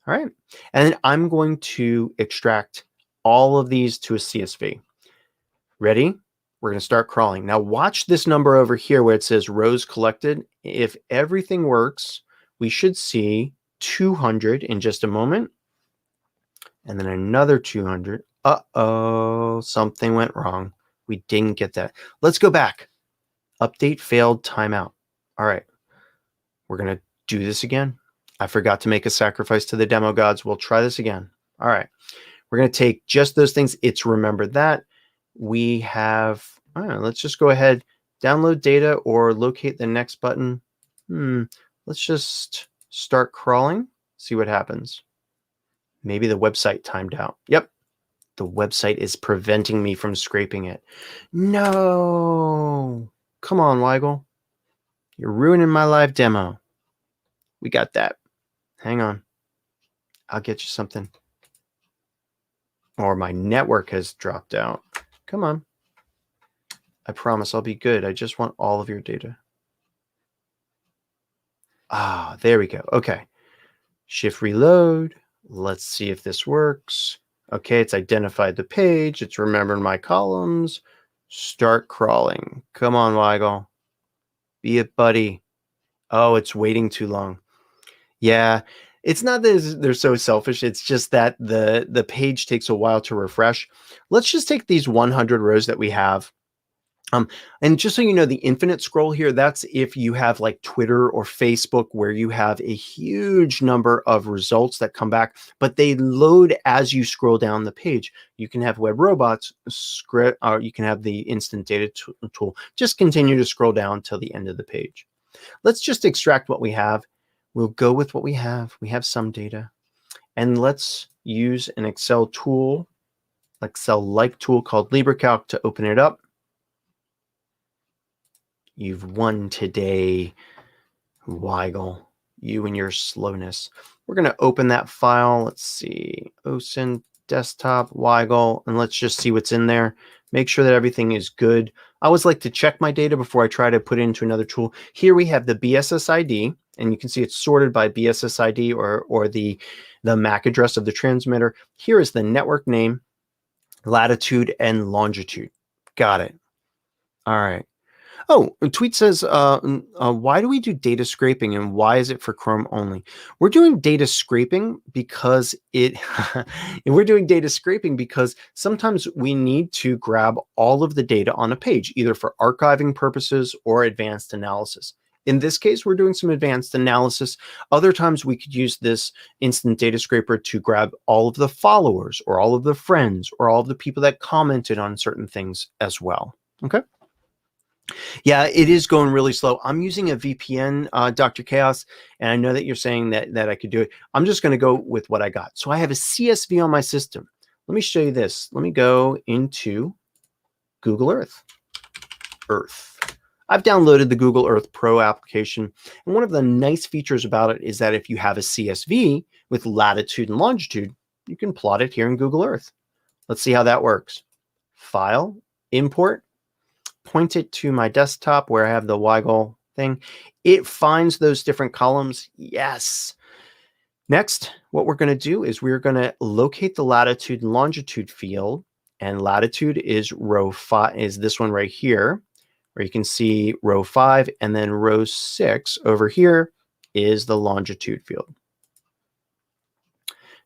All right. And then I'm going to extract all of these to a CSV. Ready? We're going to start crawling. Now watch this number over here where it says rows collected. If everything works, we should see 200 in just a moment. And then another 200. Uh-oh, something went wrong. We didn't get that. Let's go back. Update failed, timeout. All right. We're going to do this again. I forgot to make a sacrifice to the demo gods. We'll try this again. All right. We're going to take just those things. It's remembered that. We have, let's just go ahead, download data or locate the next button. Let's just start crawling, see what happens. Maybe the website timed out. Yep. The website is preventing me from scraping it. No. Come on, Weigel. You're ruining my live demo. We got that. Hang on. I'll get you something. Or my network has dropped out. Come on. I promise I'll be good. I just want all of your data. Ah, there we go. Okay. Shift reload. Let's see if this works. Okay, it's identified the page. It's remembered my columns. Start crawling. Come on, Weigel. Be it, buddy. Oh, it's waiting too long. Yeah, it's not that they're so selfish. It's just that the page takes a while to refresh. Let's just take these 100 rows that we have. And just so you know, the infinite scroll here, that's if you have like Twitter or Facebook where you have a huge number of results that come back, but they load as you scroll down the page. You can have web robots script, or you can have the instant data tool. Just continue to scroll down till the end of the page. Let's just extract what we have. We'll go with what we have. We have some data. And let's use an Excel tool, Excel-like tool called LibreCalc to open it up. You've won today, Weigel. You and your slowness. We're going to open that file. Let's see. OSINT desktop, Weigel, and let's just see what's in there. Make sure that everything is good. I always like to check my data before I try to put it into another tool. Here we have the BSSID, and you can see it's sorted by BSSID or the MAC address of the transmitter. Here is the network name, latitude, and longitude. Got it. All right. Oh, a tweet says, why do we do data scraping and why is it for Chrome only? We're doing data scraping because we're doing data scraping because sometimes we need to grab all of the data on a page, either for archiving purposes or advanced analysis. In this case, we're doing some advanced analysis. Other times we could use this instant data scraper to grab all of the followers or all of the friends or all of the people that commented on certain things as well. Okay. Yeah, it is going really slow. I'm using a VPN, Dr. Chaos, and I know that you're saying that I could do it. I'm just going to go with what I got. So I have a CSV on my system. Let me show you this. Let me go into Google Earth. I've downloaded the Google Earth Pro application, and one of the nice features about it is that if you have a CSV with latitude and longitude, you can plot it here in Google Earth. Let's see how that works. File, import. Point it to my desktop where I have the Weigel thing. It finds those different columns. Yes. Next, what we're going to do is we're going to locate the latitude and longitude field. And latitude is row 5, is this one right here, where you can see row 5, and then row 6 over here is the longitude field.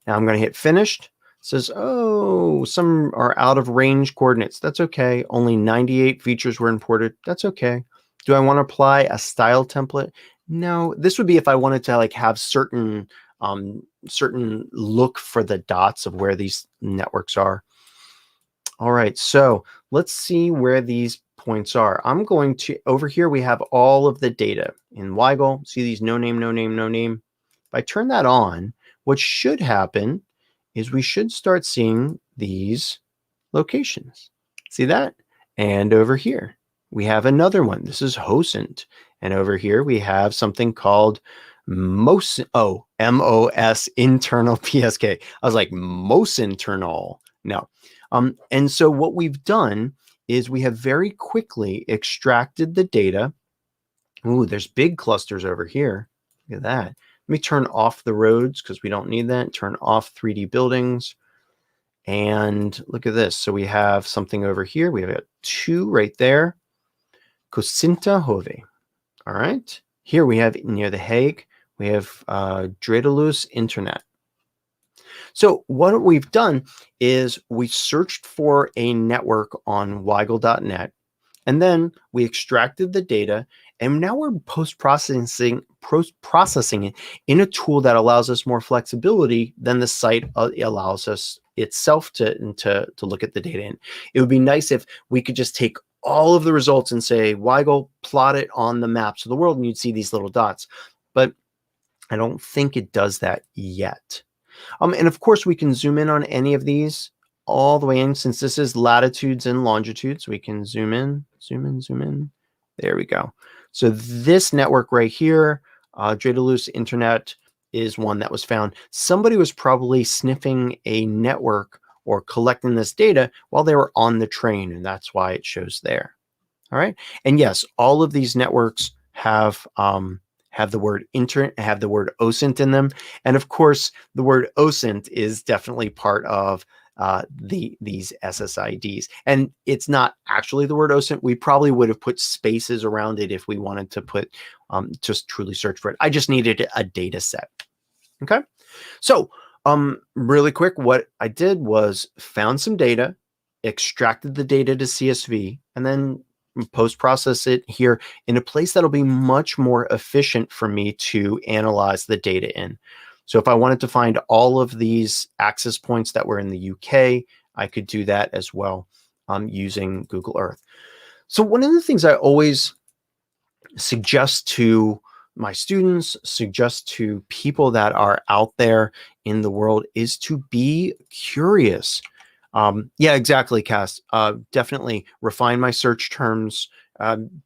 Now I'm going to hit finished. Says, oh, some are out of range coordinates. That's okay. Only 98 features were imported. That's okay. Do I want to apply a style template? No, this would be if I wanted to like have certain look for the dots of where these networks are. All right, so let's see where these points are. I'm going to, over here, we have all of the data in Weigel. See these no name, no name, no name. If I turn that on, what should happen is we should start seeing these locations. See that? And over here, we have another one. This is OSINT. And over here, we have something called MOS internal PSK. I was like, MOS internal. No. And so what we've done is we have very quickly extracted the data. Ooh, there's big clusters over here. Look at that. Let me turn off the roads because we don't need that. Turn off 3D buildings. And look at this. So we have something over here. We have 2 right there. Kosinta Hove. All right. Here we have near The Hague, we have Dredelus Internet. So what we've done is we searched for a network on Weigel.net, and then we extracted the data, and now we're post-processing it in a tool that allows us more flexibility than the site allows us itself to look at the data in. It would be nice if we could just take all of the results and say, Weigel, plot it on the maps of the world, and you'd see these little dots. But I don't think it does that yet. And of course, we can zoom in on any of these all the way in. Since this is latitudes and longitudes, we can zoom in, zoom in, zoom in. There we go. So this network right here, Dredelus Internet, is one that was found. Somebody was probably sniffing a network or collecting this data while they were on the train, and that's why it shows there. All right. And yes, all of these networks have the word internet, have the word OSINT in them. And of course, the word OSINT is definitely part of these SSIDs. And it's not actually the word OSINT. We probably would have put spaces around it if we wanted to put just truly search for it. I just needed a data set. Okay. So really quick, what I did was found some data, extracted the data to CSV, and then post-process it here in a place that'll be much more efficient for me to analyze the data in. So if I wanted to find all of these access points that were in the UK, I could do that as well using Google Earth. So one of the things I always suggest to my students, suggest to people that are out there in the world is to be curious. Yeah, exactly, Cass. Definitely refine my search terms.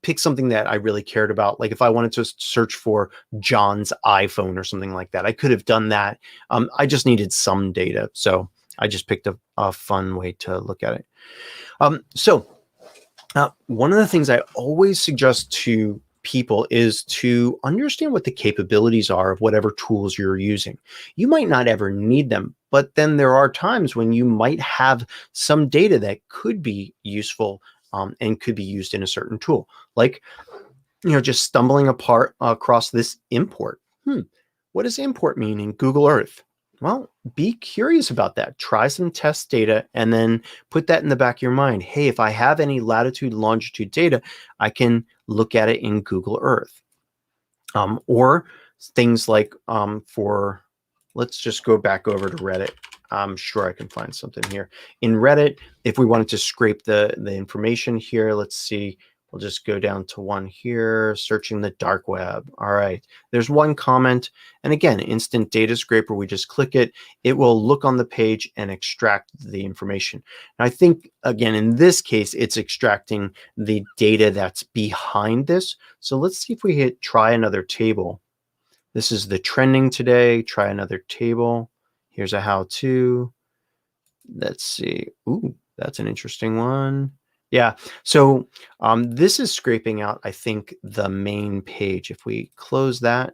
Pick something that I really cared about. Like if I wanted to search for John's iPhone or something like that, I could have done that. I just needed some data. So I just picked a fun way to look at it. One of the things I always suggest to people is to understand what the capabilities are of whatever tools you're using. You might not ever need them, but then there are times when you might have some data that could be useful and could be used in a certain tool. Like, just stumbling across this import. What does import mean in Google Earth? Well, be curious about that. Try some test data and then put that in the back of your mind. Hey, if I have any latitude, longitude data, I can look at it in Google Earth. Or things like let's just go back over to Reddit. I'm sure I can find something here. In Reddit, if we wanted to scrape the information here, let's see. We'll just go down to one here, searching the dark web. All right, there's one comment. And again, instant data scraper, we just click it. It will look on the page and extract the information. And I think, again, in this case, it's extracting the data that's behind this. So let's see if we hit try another table. This is the trending today. Try another table. Here's a how-to. Let's see. Ooh, that's an interesting one. Yeah, so this is scraping out, I think, the main page. If we close that.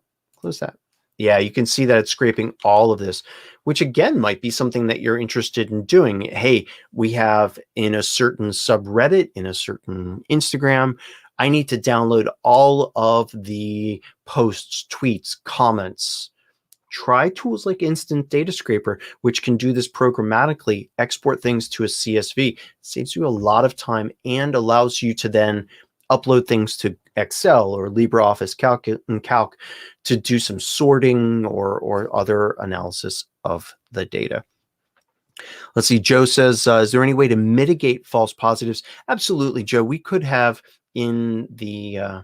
Yeah, you can see that it's scraping all of this, which again might be something that you're interested in doing. Hey, we have in a certain subreddit, in a certain Instagram, I need to download all of the posts, tweets, comments. Try tools like Instant Data Scraper, which can do this programmatically, export things to a CSV. Saves you a lot of time and allows you to then upload things to Excel or LibreOffice Calc to do some sorting or other analysis of the data. Let's see, Joe says, is there any way to mitigate false positives? Absolutely, Joe. We could have in the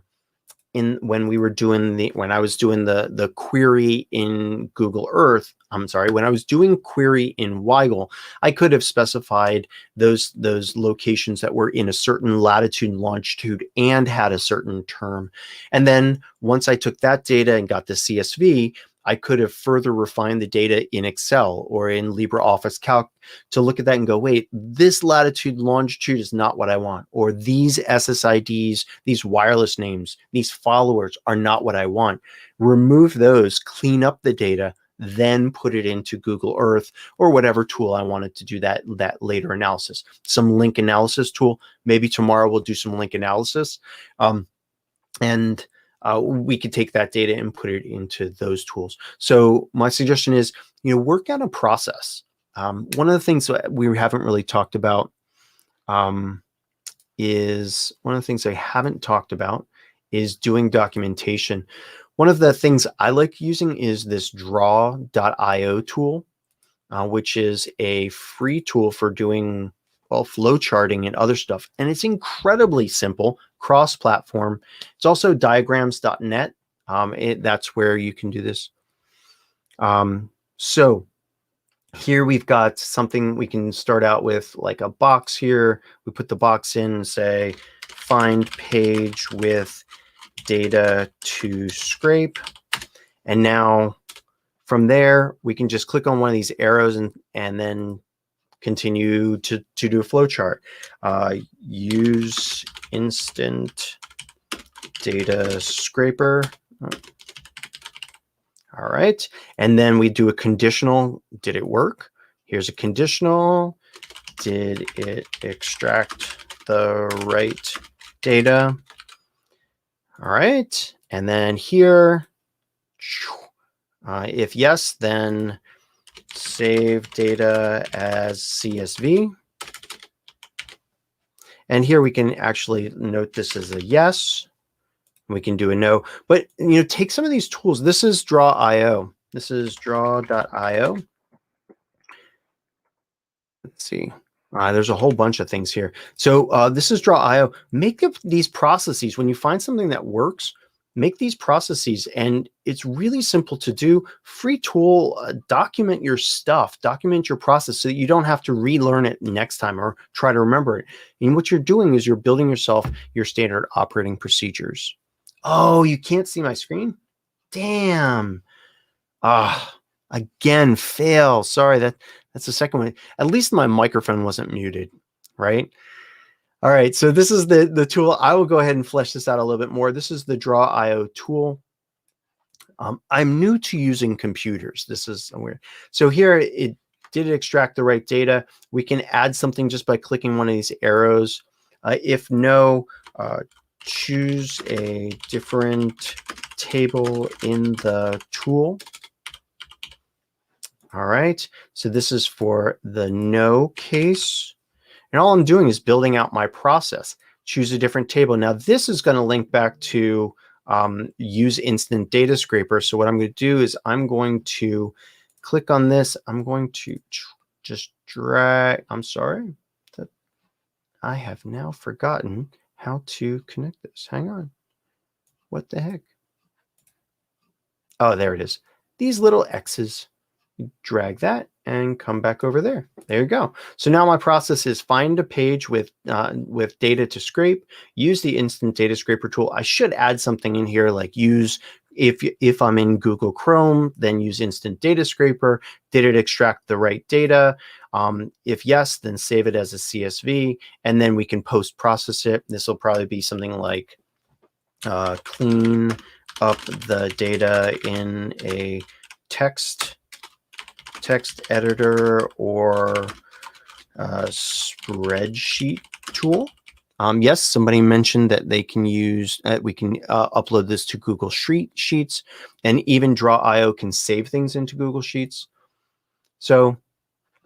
when I was doing the query in Google Earth, when I was doing query in Weigel, I could have specified those locations that were in a certain latitude and longitude and had a certain term. And then once I took that data and got the CSV, I could have further refined the data in Excel or in LibreOffice Calc to look at that and go, wait, this latitude, longitude is not what I want. Or these SSIDs, these wireless names, these followers are not what I want. Remove those, clean up the data, then put it into Google Earth or whatever tool I wanted to do that later analysis. Some link analysis tool. Maybe tomorrow we'll do some link analysis. We could take that data and put it into those tools. So my suggestion is, work out a process. One of the things that we haven't really talked about is doing documentation. One of the things I like using is this draw.io tool, which is a free tool for doing flow charting and other stuff. And it's incredibly simple, cross-platform. It's also diagrams.net. That's where you can do this. So here we've got something we can start out with, like a box here. We put the box in and say, find page with data to scrape. And now from there, we can just click on one of these arrows and then continue to do a flow chart. Use instant data scraper. All right. And then we do a conditional. Did it work? Here's a conditional. Did it extract the right data? All right. And then here, if yes, then save data as CSV. And here we can actually note this as a yes. We can do a no. But take some of these tools. This is Draw.io. This is draw.io. Let's see. There's a whole bunch of things here. So this is Draw.io. Make these processes. When you find something that works, make these processes. And it's really simple to do. Free tool, document your stuff, document your process so that you don't have to relearn it next time or try to remember it. And what you're doing is you're building yourself your standard operating procedures. Oh, you can't see my screen? Damn. Again, fail. Sorry, that's the second one. At least my microphone wasn't muted, right? All right, so this is the tool. I will go ahead and flesh this out a little bit more. This is the Draw.io tool. I'm new to using computers. This is weird. So here, did it extract the right data? We can add something just by clicking one of these arrows. If no, choose a different table in the tool. All right, so this is for the no case. And all I'm doing is building out my process. Choose a different table. Now this is going to link back to use instant data scraper. So what I'm going to do is I'm going to click on this. I'm going to just drag. I'm sorry that I have now forgotten how to connect this. Hang on. What the heck? Oh, there it is. These little X's. Drag that and come back over there. There you go. So now my process is find a page with data to scrape, use the instant data scraper tool. I should add something in here like use, if I'm in Google Chrome, then use instant data scraper. Did it extract the right data? If yes, then save it as a CSV, and then we can post process it. This will probably be something like clean up the data in a text editor or spreadsheet tool. Yes, somebody mentioned that they can use, we can upload this to Google Sheets, and even Draw.io can save things into Google Sheets. So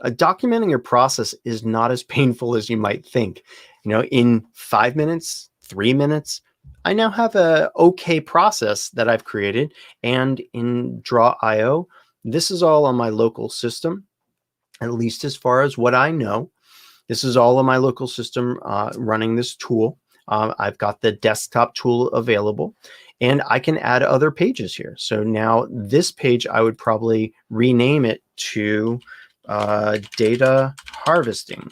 documenting your process is not as painful as you might think. In 5 minutes, 3 minutes, I now have a okay process that I've created. And in Draw.io, this is all on my local system, at least as far as what I know. This is all on my local system running this tool. I've got the desktop tool available, and I can add other pages here. So now this page, I would probably rename it to data harvesting.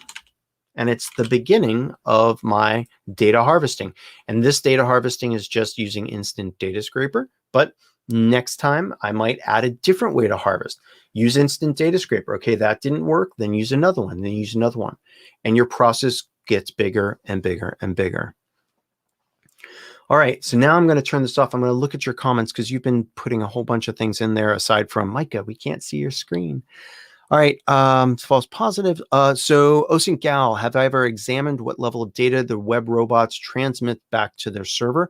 And it's the beginning of my data harvesting. And this data harvesting is just using instant data scraper, but next time I might add a different way to harvest. Use instant data scraper. Okay, that didn't work, then use another one, then use another one. And your process gets bigger and bigger and bigger. All right, so now I'm going to turn this off. I'm going to look at your comments because you've been putting a whole bunch of things in there aside from Micah. We can't see your screen. All right, false positive. So OSINT Gal, have I ever examined what level of data the web robots transmit back to their server?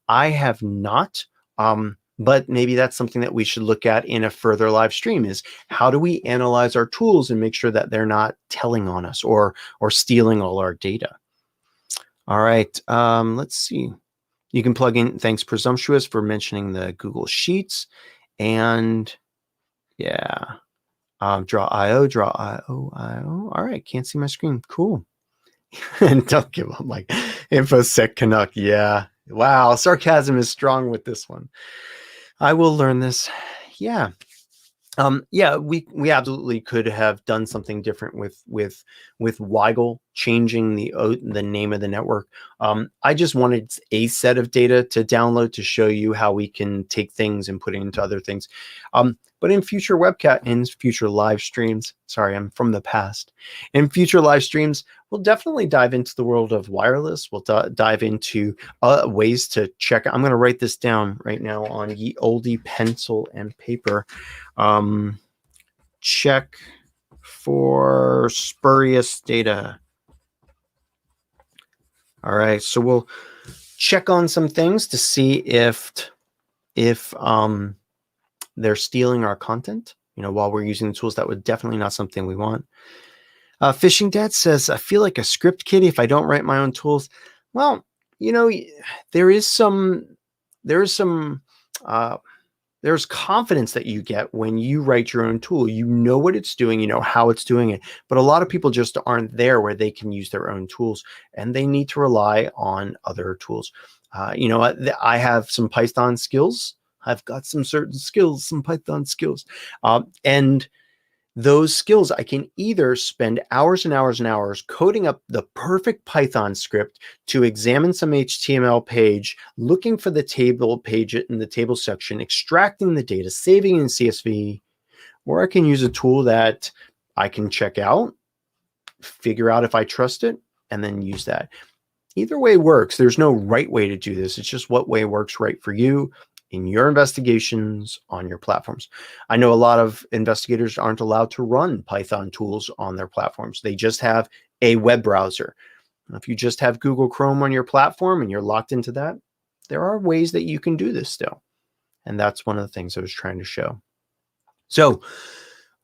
I have not, but maybe that's something that we should look at in a further live stream, is how do we analyze our tools and make sure that they're not telling on us or stealing all our data? All right, let's see. You can plug in, thanks Presumptuous for mentioning the Google Sheets, and yeah. Draw.io. All right, can't see my screen. Cool. And don't give up, like InfoSec Canuck. Yeah. Wow, sarcasm is strong with this one. I will learn this. Yeah. Yeah, we absolutely could have done something different with Weigel changing the name of the network. I just wanted a set of data to download to show you how we can take things and put it into other things. But in future in future live streams, sorry, I'm from the past. In future live streams, we'll definitely dive into the world of wireless. We'll dive into ways to check. I'm going to write this down right now on ye oldie pencil and paper. Check for spurious data. All right, so we'll check on some things to see if they're stealing our content, while we're using the tools. That would definitely not something we want. Fishing Dad says, I feel like a script kiddie if I don't write my own tools. Well, there's confidence that you get when you write your own tool. You know what it's doing, you know how it's doing it. But a lot of people just aren't there where they can use their own tools, and they need to rely on other tools. I have some Python skills. I've got some certain skills, some Python skills. And those skills, I can either spend hours and hours and hours coding up the perfect Python script to examine some HTML page, looking for the table page in the table section, extracting the data, saving in CSV, or I can use a tool that I can check out, figure out if I trust it, and then use that. Either way works. There's no right way to do this. It's just what way works right for you in your investigations on your platforms. I know a lot of investigators aren't allowed to run Python tools on their platforms. They just have a web browser. If you just have Google Chrome on your platform and you're locked into that, there are ways that you can do this still. And that's one of the things I was trying to show. So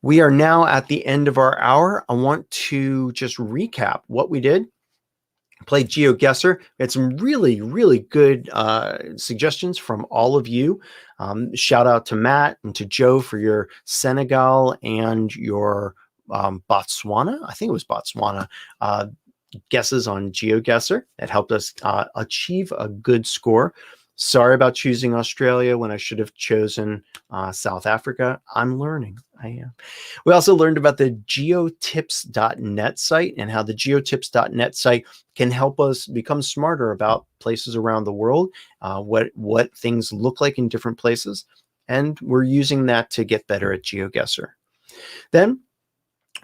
we are now at the end of our hour. I want to just recap what we did. Played Geoguesser. We had some really, really good suggestions from all of you. Shout out to Matt and to Joe for your Senegal and your Botswana. I think it was Botswana guesses on Geoguesser. That helped us achieve a good score. Sorry about choosing Australia when I should have chosen South Africa. I'm learning. I am. We also learned about the geotips.net site and how the geotips.net site can help us become smarter about places around the world, what things look like in different places. And we're using that to get better at Geoguesser. Then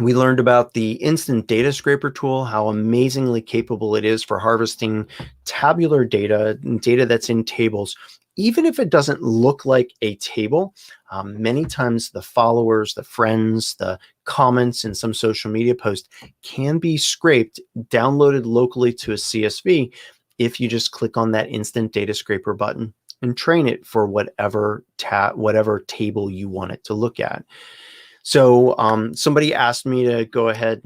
we learned about the Instant Data Scraper tool, how amazingly capable it is for harvesting tabular data that's in tables. Even if it doesn't look like a table, many times the followers, the friends, the comments in some social media post can be scraped, downloaded locally to a CSV if you just click on that Instant Data Scraper button and train it for whatever table you want it to look at. So somebody asked me to go ahead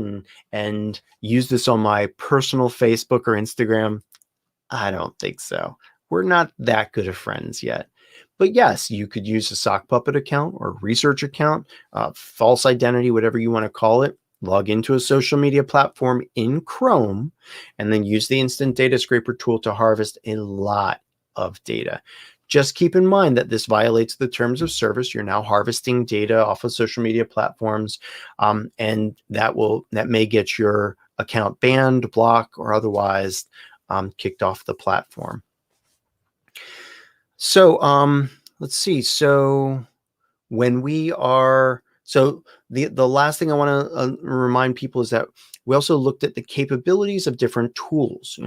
and use this on my personal Facebook or Instagram. I don't think so. We're not that good of friends yet. But yes, you could use a sock puppet account or research account, false identity, whatever you want to call it. Log into a social media platform in Chrome, and then use the Instant Data Scraper tool to harvest a lot of data. Just keep in mind that this violates the terms of service. You're now harvesting data off of social media platforms, and that may get your account banned, blocked, or otherwise kicked off the platform. So let's see. So when we are, so the last thing I want to remind people is that we also looked at the capabilities of different tools.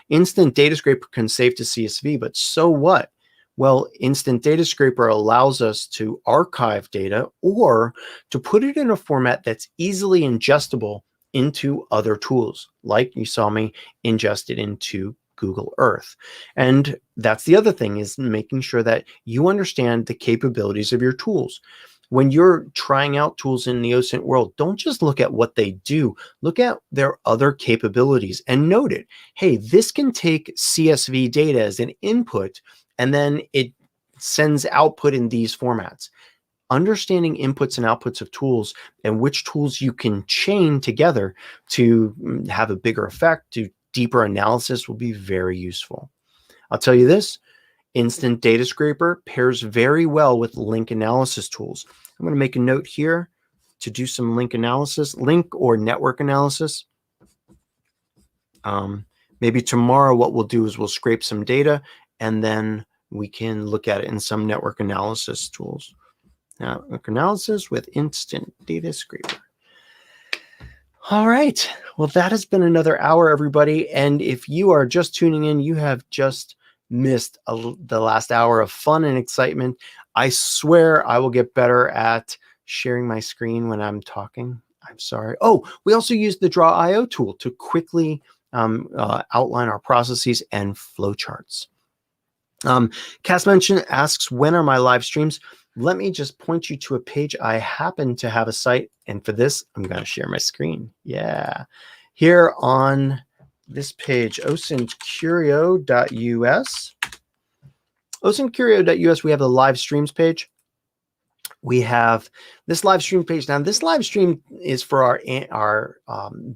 Instant Data Scraper can save to CSV, but so what? Well, Instant Data Scraper allows us to archive data or to put it in a format that's easily ingestible into other tools, like you saw me ingest it into Google Earth. And that's the other thing, is making sure that you understand the capabilities of your tools. When you're trying out tools in the OSINT world, don't just look at what they do. Look at their other capabilities and note it. Hey, this can take CSV data as an input, and then it sends output in these formats. Understanding inputs and outputs of tools and which tools you can chain together to have a bigger effect, to deeper analysis, will be very useful. I'll tell you this, Instant Data Scraper pairs very well with link analysis tools. I'm going to make a note here to do some link analysis, link or network analysis. Maybe tomorrow what we'll do is we'll scrape some data and then we can look at it in some network analysis tools. Network analysis with instant data scraper. All right. Well, that has been another hour, everybody. And if you are just tuning in, you have just missed the last hour of fun and excitement. I swear I will get better at sharing my screen when I'm talking. I'm sorry. Oh, we also use the Draw.io tool to quickly outline our processes and flowcharts. Cass Mention asks, when are my live streams? Let me just point you to a page. I happen to have a site, and for this, I'm going to share my screen. Yeah. Here on this page, OSINTcurio.us. OSINTcurio.us, we have the live streams page. We have this live stream page. Now, this live stream is for our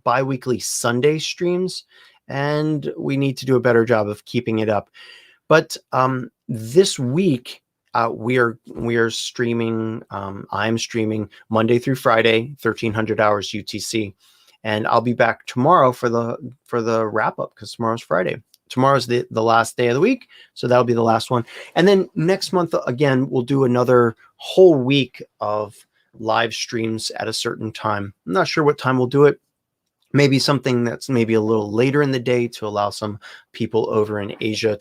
bi-weekly Sunday streams, and we need to do a better job of keeping it up. But this week, we are streaming. I'm streaming Monday through Friday, 1300 hours UTC, and I'll be back tomorrow for the wrap up because tomorrow's Friday. Tomorrow's the last day of the week, so that'll be the last one. And then next month again, we'll do another whole week of live streams at a certain time. I'm not sure what time we'll do it. Maybe something that's maybe a little later in the day to allow some people over in Asia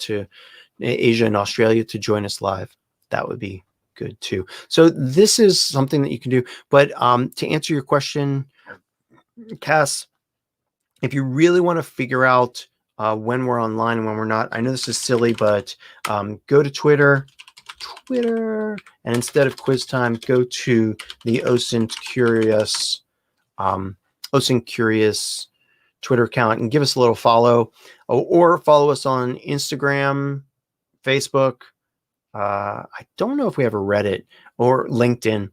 and Australia to join us live. That would be good too. So this is something that you can do. But to answer your question, Cass, if you really want to figure out when we're online and when we're not, I know this is silly, but go to Twitter, and instead of quiz time, go to the OSINT Curious Twitter account and give us a little follow, or follow us on Instagram, Facebook. I don't know if we have a Reddit or LinkedIn.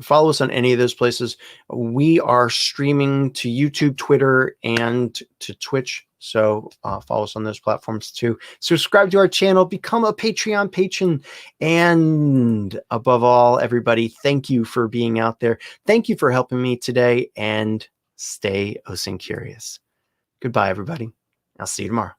Follow us on any of those places. We are streaming to YouTube, Twitter, and to Twitch. So follow us on those platforms too. Subscribe to our channel, become a Patreon patron. And above all, everybody, thank you for being out there. Thank you for helping me today, and stay OSINT curious. Goodbye, everybody. I'll see you tomorrow.